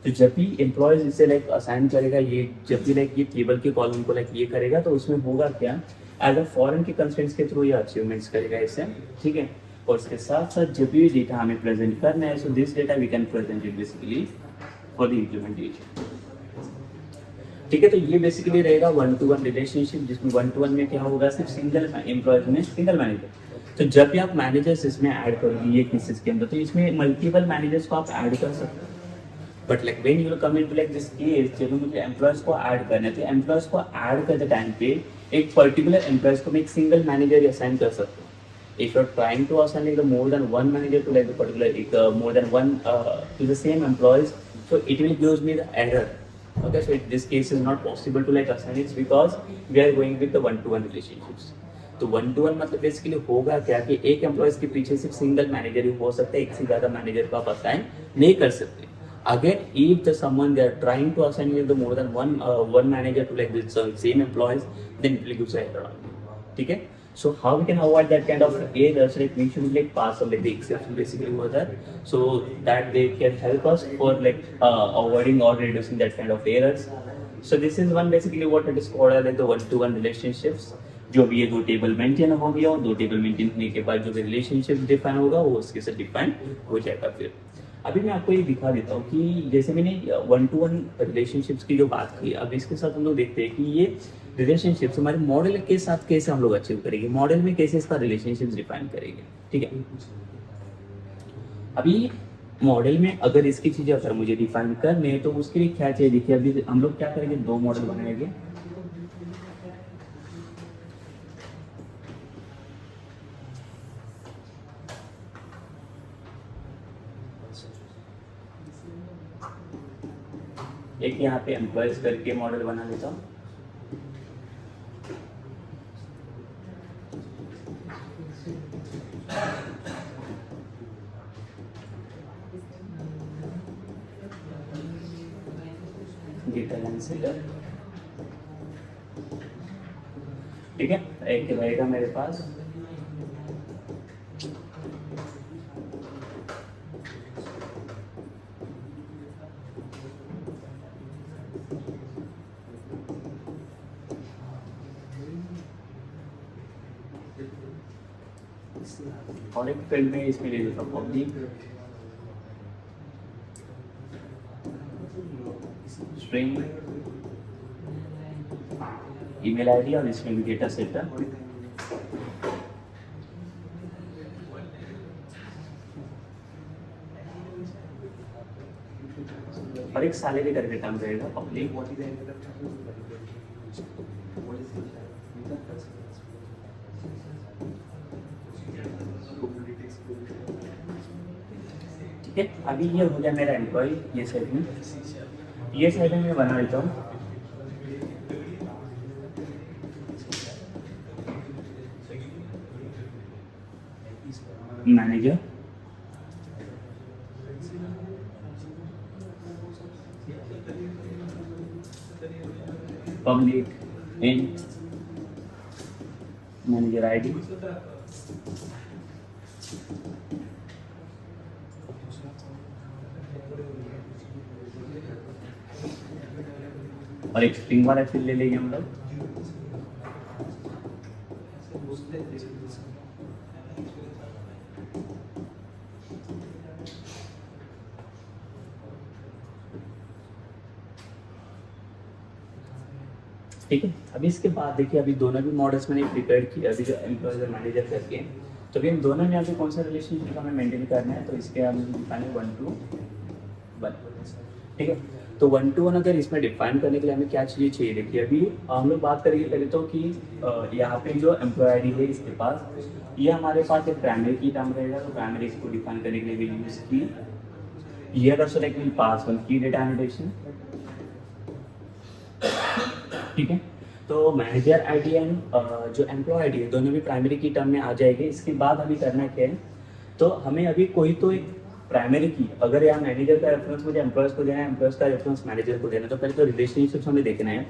तो जब भी एम्प्लॉयज इसे लाइक असाइन करेगा, ये जब भी लाइक ये टेबल के कॉलम को लाइक ये करेगा तो उसमें होगा क्या, एज अ फॉरेन के कंस्ट्रेंट्स के थ्रू ये अचीवमेंट्स करेगा इसे, ठीक है। और इसके साथ साथ जब भी डेटा हमें प्रेजेंट करना है so this data we can present it basically for the implementation, ठीक है। तो ये बेसिकली रहेगा वन टू वन रिलेशनशिप, जिसमें वन टू वन में क्या होगा, सिर्फ सिंगल एम्प्लॉयज में सिंगल मैनेजर। तो जब भी आप मैनेजर्स इसमें ऐड करोगे ये केसेस के अंदर तो इसमें मल्टीपल मैनेजर्स को आप ऐड कर सकते हो। But like when you will come into like this case जब मुझे एम्प्लॉयज को ऐड करना है तो एम्प्लॉयज को ऐड करते टाइम पे एक पर्टिकुलर एम्प्लॉयज को मैं एक सिंगल मैनेजर असाइन कर सकता हूँ। If you're trying to assign like the more than one manager to like the particular more than one to the same employees, so it will gives me the error। Okay, so this case is not possible to like assign it because we are going with the one-to-one relationships। तो one to one मतलब basically होगा क्या कि एक employees के पीछे सिर्फ single manager ही हो सकता है, एक से ज़्यादा मैनेजर को आप असाइन नहीं कर सकते। Again, if the someone they are trying to assign you the more than one manager to like this same employees, then it will give you error. Okay? So how we can avoid that kind of errors? Like we should like pass on like the exception basically over that, so that they can help us for like avoiding or reducing that kind of errors. So this is one basically what it is called as like the one-to-one relationships. जो भी ये दो table maintain हो गया और दो table maintain होने के बाद जो भी रिलेशनशिप डिफाइन होगा वो उसके साथ डिफाइन हो जाएगा। फिर अभी मैं आपको ये दिखा देता हूँ कि जैसे मैंने वन टू वन रिलेशनशिप्स की जो बात की, अब इसके साथ हम लोग देखते हैं कि ये रिलेशनशिप्स हमारे मॉडल के साथ कैसे हम लोग अचीव करेंगे, मॉडल में कैसे इसका रिलेशनशिप डिफाइन करेंगे। ठीक है, अभी मॉडल में अगर इसकी चीजें अगर मुझे डिफाइन करने हैं तो उसके लिए क्या चाहिए, देखिए अभी हम लोग क्या करेंगे, दो मॉडल बनाएंगे। एक यहाँ पे एम्प्लॉयज करके मॉडल बना लेता हूँ। डेटा लाइन सेटर, ठीक है, एक रहेगा मेरे पास और एक फील्ड में इसमें ले लेता हूँ पब्लिक स्ट्रिंग ईमेल आईडी और इसमें भी डेटा सेटर। और एक सैलरी करके टर्म रहेगा पब्लिक। ठीक है, अभी ये हो गया मेरा एम्प्लॉय, ये साइड में, ये साइड में मैं बना लेता हूँ manager. Public in manager ID, और एक स्ट्रिंग वाला फील्ड ले लेंगे हम लोग। ठीक है, अभी इसके बाद देखिए अभी दोनों भी मॉडल्स मैंने प्रिपेयर किया, अभी जो एम्प्लॉयज और मैनेजर करके, तो अभी इन दोनों में अभी कौन सा रिलेशनशिप हमें मेंटेन करना है, तो इसके हम दिखाने 1 to 1। ठीक है, तो 1 to 1 अगर इसमें डिफाइन करने के लिए हमें क्या चीज़ें चाहिए, देखिए अभी हम लोग बात करेंगे पहले तो कि यहाँ पे जो एम्प्लॉय आईडी है इसके पास, ये हमारे पास एक प्राइमरी की टर्म रहेगा, तो प्राइमरी को डिफाइन करने के लिए भी यूज की ये अगर सेलेक्ट विल पास वन की डेटा एनोटेशन। ठीक है, तो मैनेजर आईडी एंड जो एम्प्लॉय आईडी है दोनों भी प्राइमरी की टर्म में आ जाएंगे। इसके बाद हमें करना क्या है, तो हमें अभी कोई तो एक प्राइमरी की, अगर यहाँ मैनेजर का रेफरेंस मुझे एम्प्लॉयज को देना है, एम्प्लॉयज का रेफरेंस मैनेजर को देना है, तो पहले तो रिलेशनशिप्स हमें देखना है।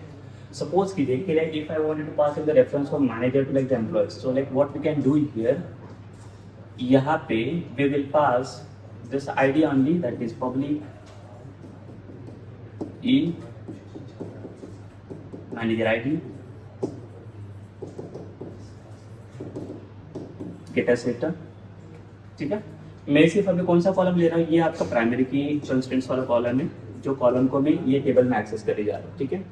सपोज कीजिए कि like if I wanted to pass the reference from manager to like the employees, so like what we can do here, यहाँ पे we will pass this ID only, that is public E manager ID getter setter. ठीक है, मैं सिर्फ अभी कौन सा column ले रहा हूँ, ये आपका प्राइमरी की कंस्टेंट्स वाला कॉलम है, जो कॉलम को मैं ये टेबल में एक्सेस करे जा रहा हूँ। ठीक है,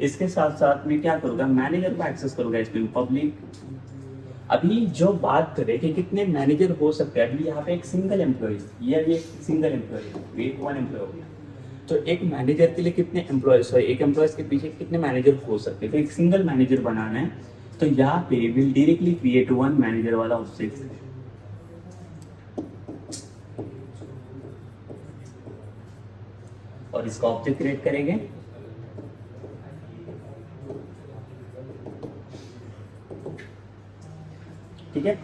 इसके साथ साथ मैं क्या करूँगा, मैनेजर को एक्सेस करूँगा इसमें पब्लिक। अभी जो बात करें कि कितने मैनेजर हो सकते हैं, अभी यहाँ पे एक सिंगल एम्प्लॉय, ये अभी एक सिंगल एम्प्लॉय, एक वन एम्प्लॉय हो गया, तो एक मैनेजर के लिए कितने एम्प्लॉयज, सॉरी एक एम्प्लॉयज के पीछे कितने मैनेजर हो सकते हैं, तो एक सिंगल मैनेजर बनाना है, तो यहाँ पे will directly create one manager वाला ऑब्जेक्ट। और इसका ऑब्जेक्ट क्रिएट करेंगे। ठीक है,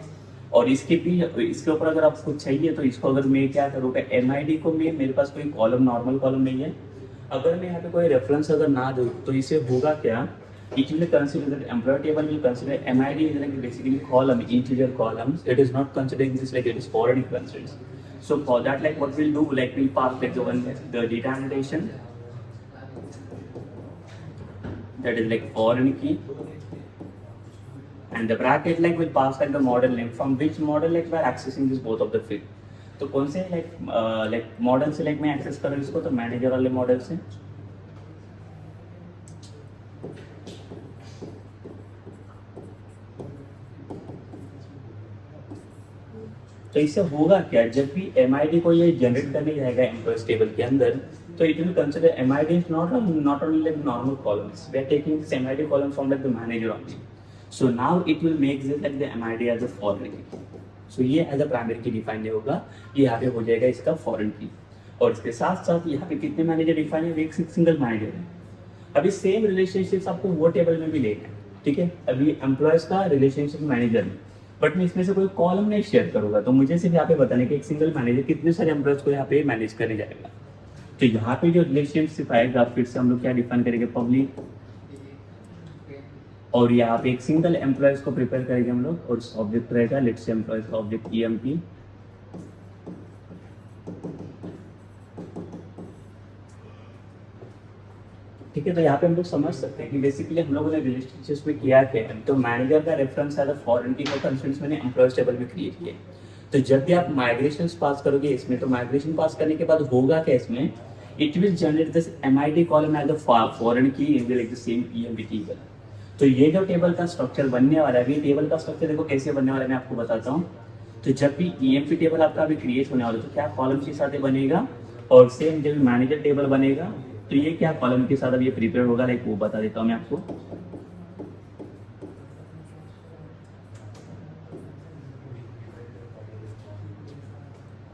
और इसके ऊपर अगर आपको चाहिए तो इसको अगर मैं क्या करूँगा, MID को मैं, मेरे पास कोई कॉलम, नॉर्मल कॉलम नहीं है, अगर मैं यहाँ पे कोई रेफरेंस अगर ना दूँ तो इसे होगा क्या, it will consider that employee table will consider MID is like basically column, integer columns. It is not considering this like it is foreign constraints. So for that, like what we'll do, like we'll pass like the data annotation, that is like foreign key, and the bracket like will pass like the model name, from which model like we are accessing this both of the field. तो कौन से like model से like मैं access कर रहा हूँ इसको, तो मैनेजर वाले मॉडल से। तो इससे होगा क्या, जब भी MID को ये जनरेट करने जाएगा एम्प्लॉयज टेबल के अंदर, तो it will consider MID is not only like normal columns, we are taking this MID column from like the manager only. So now it will make this like the MID as a foreign key. So ये as a primary key define नहीं होगा, ये यहाँ पे हो जाएगा इसका foreign की। और इसके साथ साथ यहाँ पे कितने मैनेजर डिफाइन है, एक सिंगल मैनेजर है। अभी सेम रिलेशनशिप्स आपको वो टेबल में भी लेना है, ठीक है। अभी एम्प्लॉयज का रिलेशनशिप मैनेजर में, बट मैं इसमें से कोई कॉलम नहीं शेयर करूंगा, तो मुझे सिर्फ यहाँ पे बताने कि एक सिंगल मैनेजर कितने सारे एम्प्लॉयज को यहाँ पे मैनेज करने जाएगा। तो यहाँ पे जो रिलेशनशिप आएगा, फिर से हम लोग क्या डिफाइन करेंगे, पब्लिक, और यहाँ पे एक सिंगल एम्प्लॉयज को प्रिपेयर करेंगे हम लोग, और ऑब्जेक्ट रहेगा लेट्स से एम्प्लॉयज का ऑब्जेक्ट EMP। ठीक है, तो यहाँ पे हम लोग समझ सकते हैं कि बेसिकली हम लोगों ने रिलेशनशिप्स में किया क्या है। तो मैनेजर का रेफरेंस है फॉरेन की कंस्ट्रेंट्स मैंने एम्प्लॉयज टेबल में क्रिएट किए। तो जब भी आप माइग्रेशन पास करोगे इसमें, तो माइग्रेशन पास करने के बाद होगा क्या इसमें, it will generate this MID column as a foreign key in like the same EMP table. तो ये जो टेबल का स्ट्रक्चर बनने वाला है, ये टेबल का स्ट्रक्चर देखो कैसे बनने वाला है, मैं आपको बताता हूँ। तो जब भी EMP टेबल आपका अभी क्रिएट होने वाला है, तो क्या कॉलम के साथ बनेगा, और सेम जब मैनेजर टेबल बनेगा तो ये क्या कॉलम के साथ अब ये प्रिपेयर होगा, लाइक वो बता देता हूँ मैं आपको।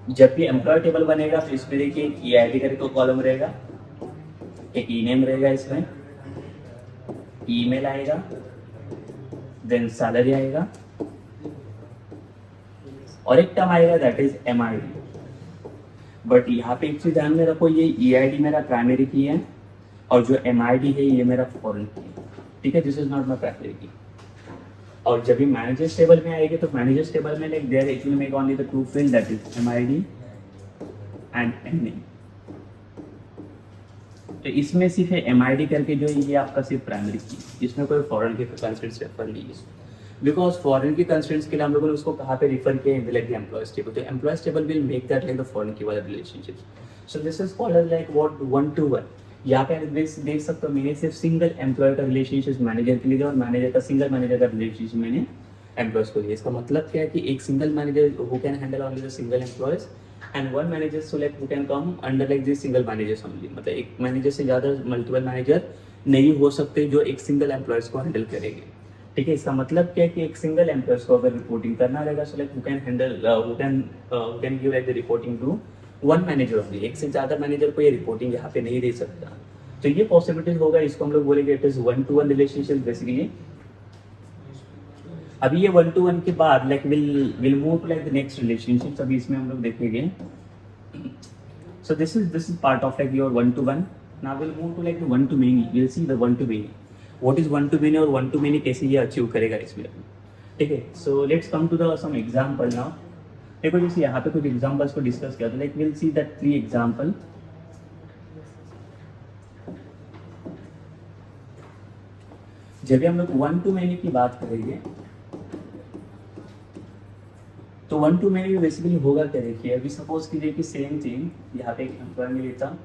जब भी एम्प्लॉय टेबल बनेगा तो इसमें देखिए एक EID करके कॉलम रहेगा, एक E-नेम रहेगा, इसमें ईमेल आएगा, देन सैलरी आएगा, और एक टर्म आएगा दैट इज MID। बट यहाँ पे एक चीज ध्यान में रखो, ये EID मेरा प्राइमरी की है, और जो MID है ये मेरा फॉरेन की है, ठीक है। This is not my primary key. और जब भी मैनेजर्स टेबल में आएगी, तो मैनेजर्स टेबल में like there it will make only the two field, that is MID and NNAME। तो इसमें सिर्फ MID करके जो ये आपका सिर्फ प्राइमरी की, इसमें कोई फॉरेन के कंस्ट्रेंट्स रेफर नहीं है। बिकॉज फॉरेन की कंस्ट्रेंट्स के लिए हम लोगों ने उसको कहाँ पे रिफर किया है, लाइक द एम्प्लॉयज टेबल। तो employees table will make that like the foreign key वाला relationship. So this is called as like what 1-to-1। यहाँ पे देख सकते हो, मैंने सिर्फ सिंगल एम्प्लॉय का रिलेशनशिप मैनेजर के लिए दिया, और मैनेजर का सिंगल मैनेजर का रिलेशनशिप मैंने एम्प्लॉयज को दिया। इसका मतलब क्या है कि एक single manager who can handle only the single employees, and one manager so like who can come under like this single managers only. मतलब एक मैनेजर से ज़्यादा मल्टीपल मैनेजर नहीं हो सकते जो एक सिंगल एम्प्लॉयज को हैंडल करेंगे, ठीक है। इसका मतलब क्या है कि एक सिंगल एम्प्लॉयज को अगर रिपोर्टिंग करना रहेगा, so like who can handle who can give like the reporting to one manager only. एक से ज़्यादा मैनेजर को ये रिपोर्टिंग यहाँ पे नहीं दे सकता। तो ये पॉसिबिलिटीज होगा, इसको हम लोग बोलेंगे it is 1-to-1 relationship basically. अभी ये 1-to-1 के बाद like will move to like the next relationships. अभी इसमें हम लोग देखेंगे। So this is part of like your 1-to-1। Now will move to like the 1-to-many। Will see the 1-to-many, what is 1-to-many और 1-to-many कैसे ये achieve करेगा इसमें, ठीक है। So let's come to the some example now. देखो जैसे यहाँ पे कुछ एग्जांपल्स को डिस्कस किया, तो like will see that 3 example. जब भी हम लोग 1-to-many की बात करेंगे, तो 1-to-many में बेसिकली होगा क्या, देखिए अभी सपोज कीजिए कि सेम थिंग यहाँ पे एक एम्प्लॉय में लेता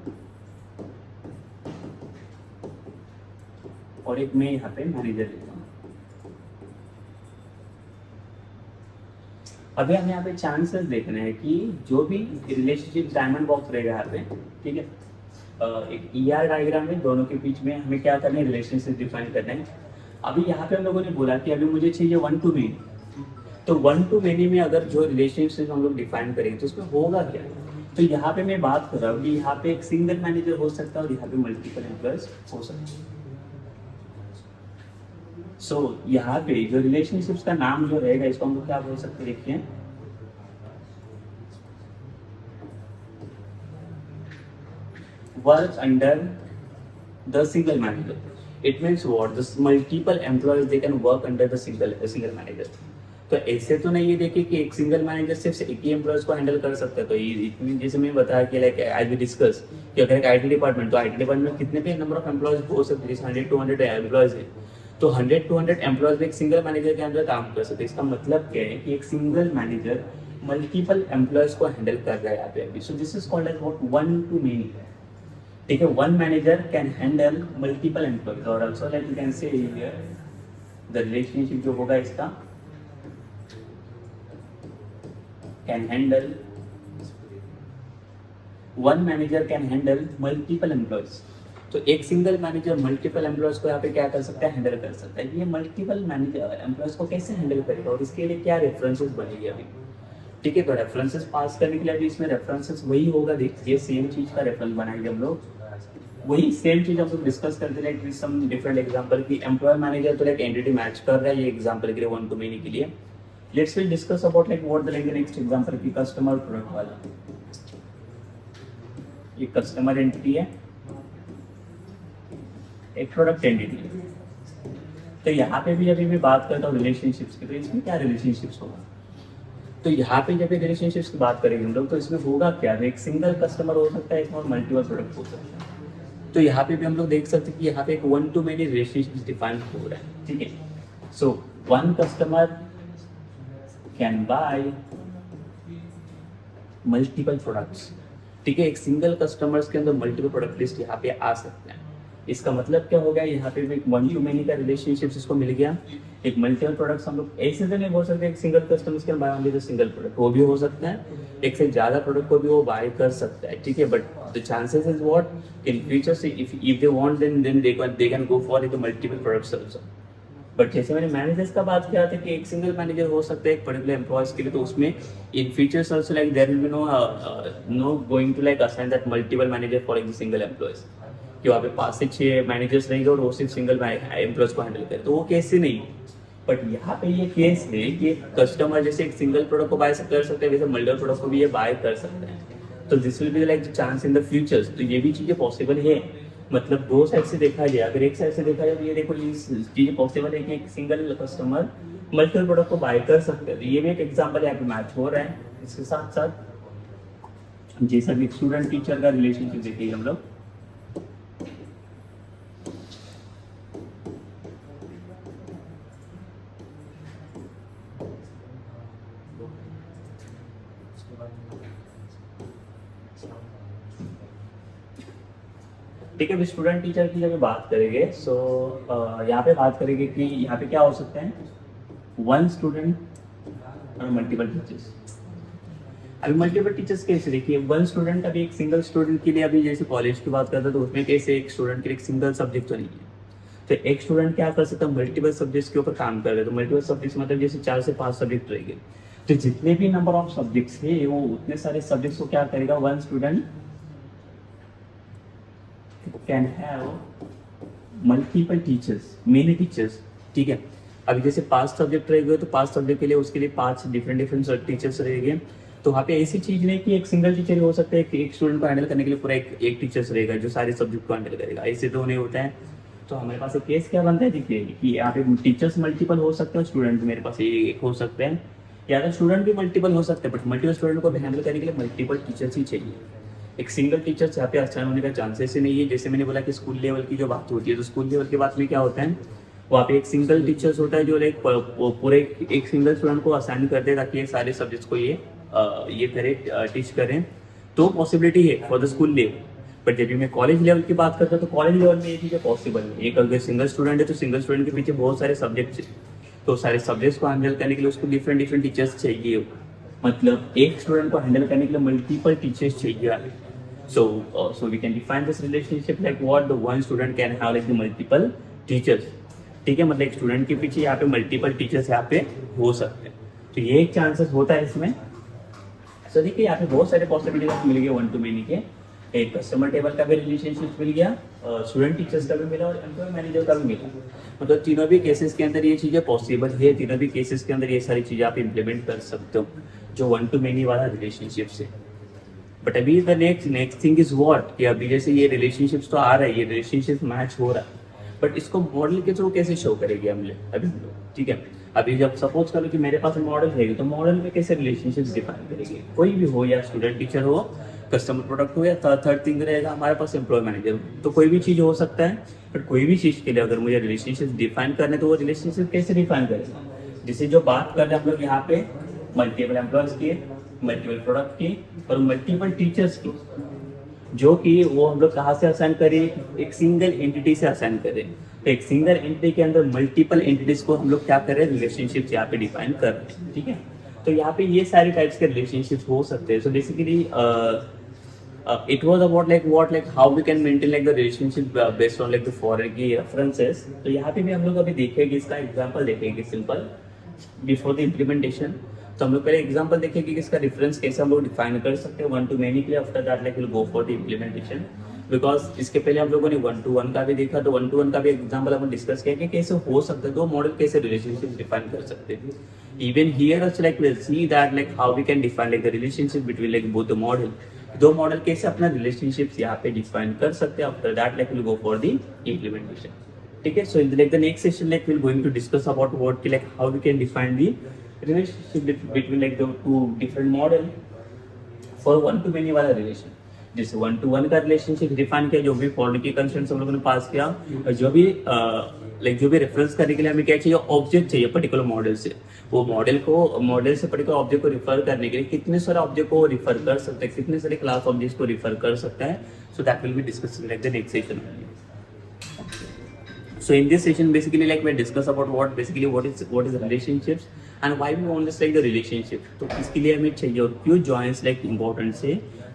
और एक मैं यहाँ पे मैनेजर लेता हूँ। अभी हमें यहाँ पे चांसेस देखने हैं कि जो भी रिलेशनशिप डायमंड बॉक्स रहेगा यहाँ पे, ठीक है, एक ER डायग्राम में दोनों के बीच में हमें क्या करना है, रिलेशनशिप डिफाइन करना है। अभी यहाँ पे हम लोगों ने बोला कि अभी मुझे चाहिए 1-to-many। तो 1-to-many में अगर जो रिलेशनशिप हम लोग डिफाइन करेंगे तो उसमें होगा क्या। तो यहाँ पे मैं बात कर रहा हूँ कि यहाँ पे एक सिंगल मैनेजर हो सकता है और यहाँ पे मल्टीपल एम्प्लॉयज हो सकते हैं। सो यहाँ पे जो रिलेशनशिप्स का नाम जो रहेगा इसको हम लोग क्या बोल सकते हैं, देखिए work under the single manager. It means what? The multiple employees they can work under the single manager. तो ऐसे तो नहीं ये देखिए कि एक सिंगल मैनेजर सिर्फ एक ही एम्प्लॉयज को हैंडल कर सकता है। तो ये जैसे मैं बताया कि लाइक आज वी डिस्कस कि अगर एक आईटी डिपार्टमेंट, तो आईटी डिपार्टमेंट में कितने भी नंबर ऑफ एम्प्लॉयज हो सकते हैं, जैसे 100-200 एम्प्लॉयज है, तो 100-200 एम्प्लॉयज एक सिंगल मैनेजर के अंदर काम कर सकते हैं। इसका मतलब क्या है कि एक सिंगल मैनेजर मल्टीपल एम्प्लॉयज को हैंडल कर रहा है यहाँ पे। So this is called as what, one to many. ठीक है, one manager can handle multiple employees. और also like you can say here the relationship जो होगा इसका can handle, one manager can handle multiple employees. तो एक single manager multiple employees को यहाँ पे क्या कर सकता है, हैंडल कर सकता है। ये मल्टीपल मैनेजर एम्प्लॉयज को कैसे हैंडल करेगा और इसके लिए क्या रेफरेंसेस बनेगी अभी। ठीक है, तो रेफरेंसेस पास करने के लिए अभी इसमें रेफरेंसेस वही होगा, देखिए सेम चीज का रेफरेंस बनाएंगे हम लोग, वही सेम चीज हम लोग डिस्कस करते हैं लाइक सम डिफरेंट एग्जांपल की एम्प्लॉय मैनेजर तो लाइक एंटिटी मैच कर रहा है, ये एग्जांपल के लिए वन टू मेनी के लिए। Let's will discuss about like what the next example की कस्टमर प्रोडक्ट वाला। ये कस्टमर एंटिटी है, एक प्रोडक्ट एंटिटी है। तो यहाँ पे भी अभी मैं बात करता हूँ रिलेशनशिप्स की, तो इसमें क्या रिलेशनशिप्स होगा, तो यहाँ पे जब एक रिलेशनशिप्स की बात करेंगे हम लोग, तो इसमें होगा क्या, एक सिंगल कस्टमर हो सकता है, इसमें मल्टीपल प्रोडक्ट हो सकता है। तो यहाँ पे भी हम लोग देख सकते हैं कि यहाँ पे एक one to many relationship define हो रहा है। ठीक है, so one customer can buy multiple products. ठीक है, एक सिंगल कस्टमर्स के अंदर मल्टीपल प्रोडक्ट लिस्ट यहाँ पे आ सकते हैं। इसका मतलब क्या हो गया, यहाँ पे भी एक वन टू मेनी का रिलेशनशिप इसको मिल गया। एक मल्टीपल प्रोडक्ट्स हम लोग ऐसे तो नहीं बोल सकते एक सिंगल कस्टमर्स के buy only the single product, वो भी हो सकता है, एक से ज्यादा प्रोडक्ट को भी वो बाय कर सकता है। ठीक है, but the chances is what in future say if they want then they can go for the multiple products also. But जैसे मैंने मैनेजर्स का बात किया था कि एक सिंगल मैनेजर हो सकता है एक पर्टिकुलर एम्प्लॉयज के लिए, तो उसमें in futures also like there will be no going to like assign that multiple manager for एक सिंगल एम्प्लॉयज, कि वहाँ पे 5 से 6 मैनेजर्स रहेंगे और वो सिर्फ सिंगल एम्प्लॉयज को हैंडल करे, तो वो केस से नहीं। बट यहाँ पे ये केस है कि कस्टमर जैसे एक सिंगल प्रोडक्ट को बाय कर सकते हैं, वैसे मल्टीपल प्रोडक्ट को भी ये बाय कर सकते हैं। तो this will be like chance in the futures. तो ये भी चीजें पॉसिबल है, मतलब दो साइड से देखा जाए। अगर एक साइड से देखा जाए तो ये देखो ये चीजें पॉसिबल है कि एक सिंगल कस्टमर मल्टीपल प्रोडक्ट को बाय कर सकते हैं। तो ये भी एक एग्जाम्पल यहाँ पे मैच हो रहा है। इसके साथ साथ जैसा भी स्टूडेंट टीचर का रिलेशनशिप देखिए हम लोग, ठीक है। स्टूडेंट टीचर की जब बात करेंगे सो यहाँ पे बात करेंगे कि यहाँ पे क्या हो सकते हैं, वन स्टूडेंट और मल्टीपल टीचर्स। अभी मल्टीपल टीचर्स कैसे देखिए, वन स्टूडेंट अभी एक सिंगल स्टूडेंट के लिए, अभी जैसे कॉलेज की बात करते हैं तो उसमें कैसे एक स्टूडेंट के लिए एक सिंगल सब्जेक्ट तो नहीं है, तो एक स्टूडेंट क्या कर सकता है, मल्टीपल सब्जेक्ट्स के ऊपर काम कर रहे हैं। तो मल्टीपल सब्जेक्ट्स मतलब जैसे 4 से 5 सब्जेक्ट रहेंगे, तो जितने भी नंबर ऑफ सब्जेक्ट्स है वो उतने सारे सब्जेक्ट्स को क्या करेगा, one student can have multiple teachers, many teachers. ठीक है, अभी जैसे 5 सब्जेक्ट रहेंगे तो 5 सब्जेक्ट के लिए उसके लिए 5 डिफरेंट टीचर्स रहेंगे। तो वहाँ पे ऐसी चीज नहीं कि एक सिंगल टीचर हो सकता है कि एक स्टूडेंट को हैंडल करने के लिए पूरा एक टीचर्स रहेगा जो सारे सब्जेक्ट को हैंडल करेगा, ऐसे तो नहीं होता है। तो हमारे पास एक केस क्या बनता है, देखिए कि यहाँ पे टीचर्स मल्टीपल हो सकते हैं, स्टूडेंट मेरे पास एक हो सकते हैं, या तो स्टूडेंट भी मल्टीपल हो सकते हैं, बट मल्टीपल स्टूडेंट को हैंडल करने के लिए मल्टीपल टीचर्स ही चाहिए। एक सिंगल टीचर यहाँ पे असाइन होने का चांसेस ही नहीं है। जैसे मैंने बोला कि स्कूल लेवल की जो बात होती है, तो स्कूल लेवल की बात में क्या होता है, वहाँ पे एक सिंगल टीचर्स होता है जो लाइक पूरे एक सिंगल स्टूडेंट को असाइन कर दे ताकि ये सारे सब्जेक्ट्स को ये करे, टीच करें, तो पॉसिबिलिटी है for the school level. But जब भी मैं कॉलेज लेवल की बात करता हूँ तो कॉलेज लेवल में ये चीज़ें पॉसिबल है। एक अगर सिंगल स्टूडेंट है तो सिंगल स्टूडेंट के पीछे बहुत सारे सब्जेक्ट्स है, तो सारे सब्जेक्ट्स को हैंडल करने के लिए उसको डिफरेंट टीचर्स चाहिए। मतलब एक स्टूडेंट को हैंडल करने के लिए मल्टीपल टीचर्स चाहिए। So we can define this relationship like what the one student can have like the multiple teachers। ठीक है, मतलब एक स्टूडेंट के पीछे यहाँ पे मल्टीपल टीचर्स यहाँ पे हो सकते हैं, तो ये एक चांसेस होता है इसमें। सो देखिए यहाँ पे बहुत सारे पॉसिबिलिटीज मिल गए वन टू मेनी के। एक कस्टमर टेबल का भी रिलेशनशिप मिल गया, स्टूडेंट टीचर्स का भी मिला और एम्प्लॉय मैनेजर का भी मिला। मतलब तीनों भी केसेस के अंदर ये चीज़ें पॉसिबल है, तीनों भी केसेस के अंदर ये सारी चीज़ें आप इम्प्लीमेंट कर सकते हो जो वन टू मेनी वाला रिलेशनशिप से। बट अभी the next thing is what कि अभी जैसे ये रिलेशनशिप्स तो आ रहा है, ये रिलेशनशिप मैच हो रहा है, बट इसको मॉडल के थ्रू कैसे शो करेंगे हम लोग अभी हम लोग, ठीक है। अभी जब सपोज करो कि मेरे पास मॉडल है तो मॉडल में कैसे रिलेशनशिप्स डिफाइन करेंगे, कोई भी हो, या स्टूडेंट टीचर हो, कस्टमर प्रोडक्ट हो, या थर्ड थिंग रहेगा हमारे पास एम्प्लॉय मैनेजर हो, तो कोई भी चीज़ हो सकता है। बट कोई भी चीज़ के लिए अगर मुझे रिलेशनशिप डिफाइन करने तो वो रिलेशनशिप कैसे डिफाइन करेगा, जिससे जो बात कर रहे हैं हम लोग यहाँ पे मल्टीपल एम्प्लॉयज की, मल्टीपल प्रोडक्ट की और मल्टीपल टीचर्स की, जो कि वो हम लोग कहाँ से असाइन करें, एक सिंगल एंटिटी से असाइन करें। तो एक सिंगल एंटिटी के अंदर मल्टीपल एंटिटीज को हम लोग क्या करें, रिलेशनशिप्स यहाँ पे डिफाइन कर रहे हैं, ठीक है। तो यहाँ पे ये सारे टाइप्स के रिलेशनशिप्स हो सकते हैं। So basically it was about like how we can maintain like the relationship based on like the foreign की references। तो यहाँ पे भी हम लोग अभी देखेंगे, इसका एग्जांपल देखेंगे सिंपल बिफोर द इम्प्लीमेंटेशन। तो हम लोग पहले एग्जांपल देखेंगे कि इसका रेफरेंस कैसे हम लोग डिफाइन कर सकते हैं वन टू मेनी के लिए। After that like will go for the implementation, because इसके पहले हम लोगों ने वन टू वन का भी देखा, तो वन टू वन का भी एग्जांपल हम डिस्कस किया कि कैसे हो सकता है, दो मॉडल कैसे रिलेशनशिप डिफाइन कर सकते हैं। Even here also like will see that like how we can define like the relationship between like both the model. दो मॉडल कैसे अपना रिलेशनशिप्स यहाँ पे डिफाइन कर सकते हैं। After that like will go for the implementation, ठीक है। So in like the next session like will going to discuss about what like how we can define the relationship between like the two different model for one to many वाला relation. जैसे one to one का relationship define किया, जो भी form की constraints हम लोगों ने पास किया, और जो भी लाइक जो भी रेफरेंस करने के लिए हमें क्या चाहिए, ऑब्जेक्ट चाहिए पर्टिकुलर मॉडल से। वो मॉडल से पर्टिकुलर ऑब्जेक्ट को रिफर करने के लिए कितने सारे ऑब्जेक्ट को रिफर कर सकते हैं, कितने सारे क्लास ऑब्जेक्ट्स को रिफर कर सकता है। So that will be discussed like the next session. So in this session, basically like we discuss about what is relationships and why we want to like the relationship। तो इसके लिए हमें चाहिए और क्यों joins like important है,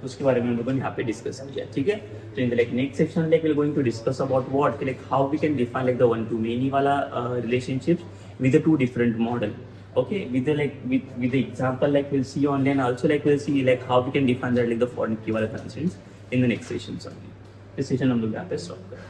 उसके बारे में हम लोगों ने यहाँ पे डिस्कस किया, ठीक है। तो in the like next section like we're going to discuss about what like how we can define like the one to many वाला relationships with the two different model। Okay, with the like with the example like we'll see online, also like we'll see like how we can define that like the foreign key वाला constraints in the next session। इस session हम लोग यहाँ पे stop करें।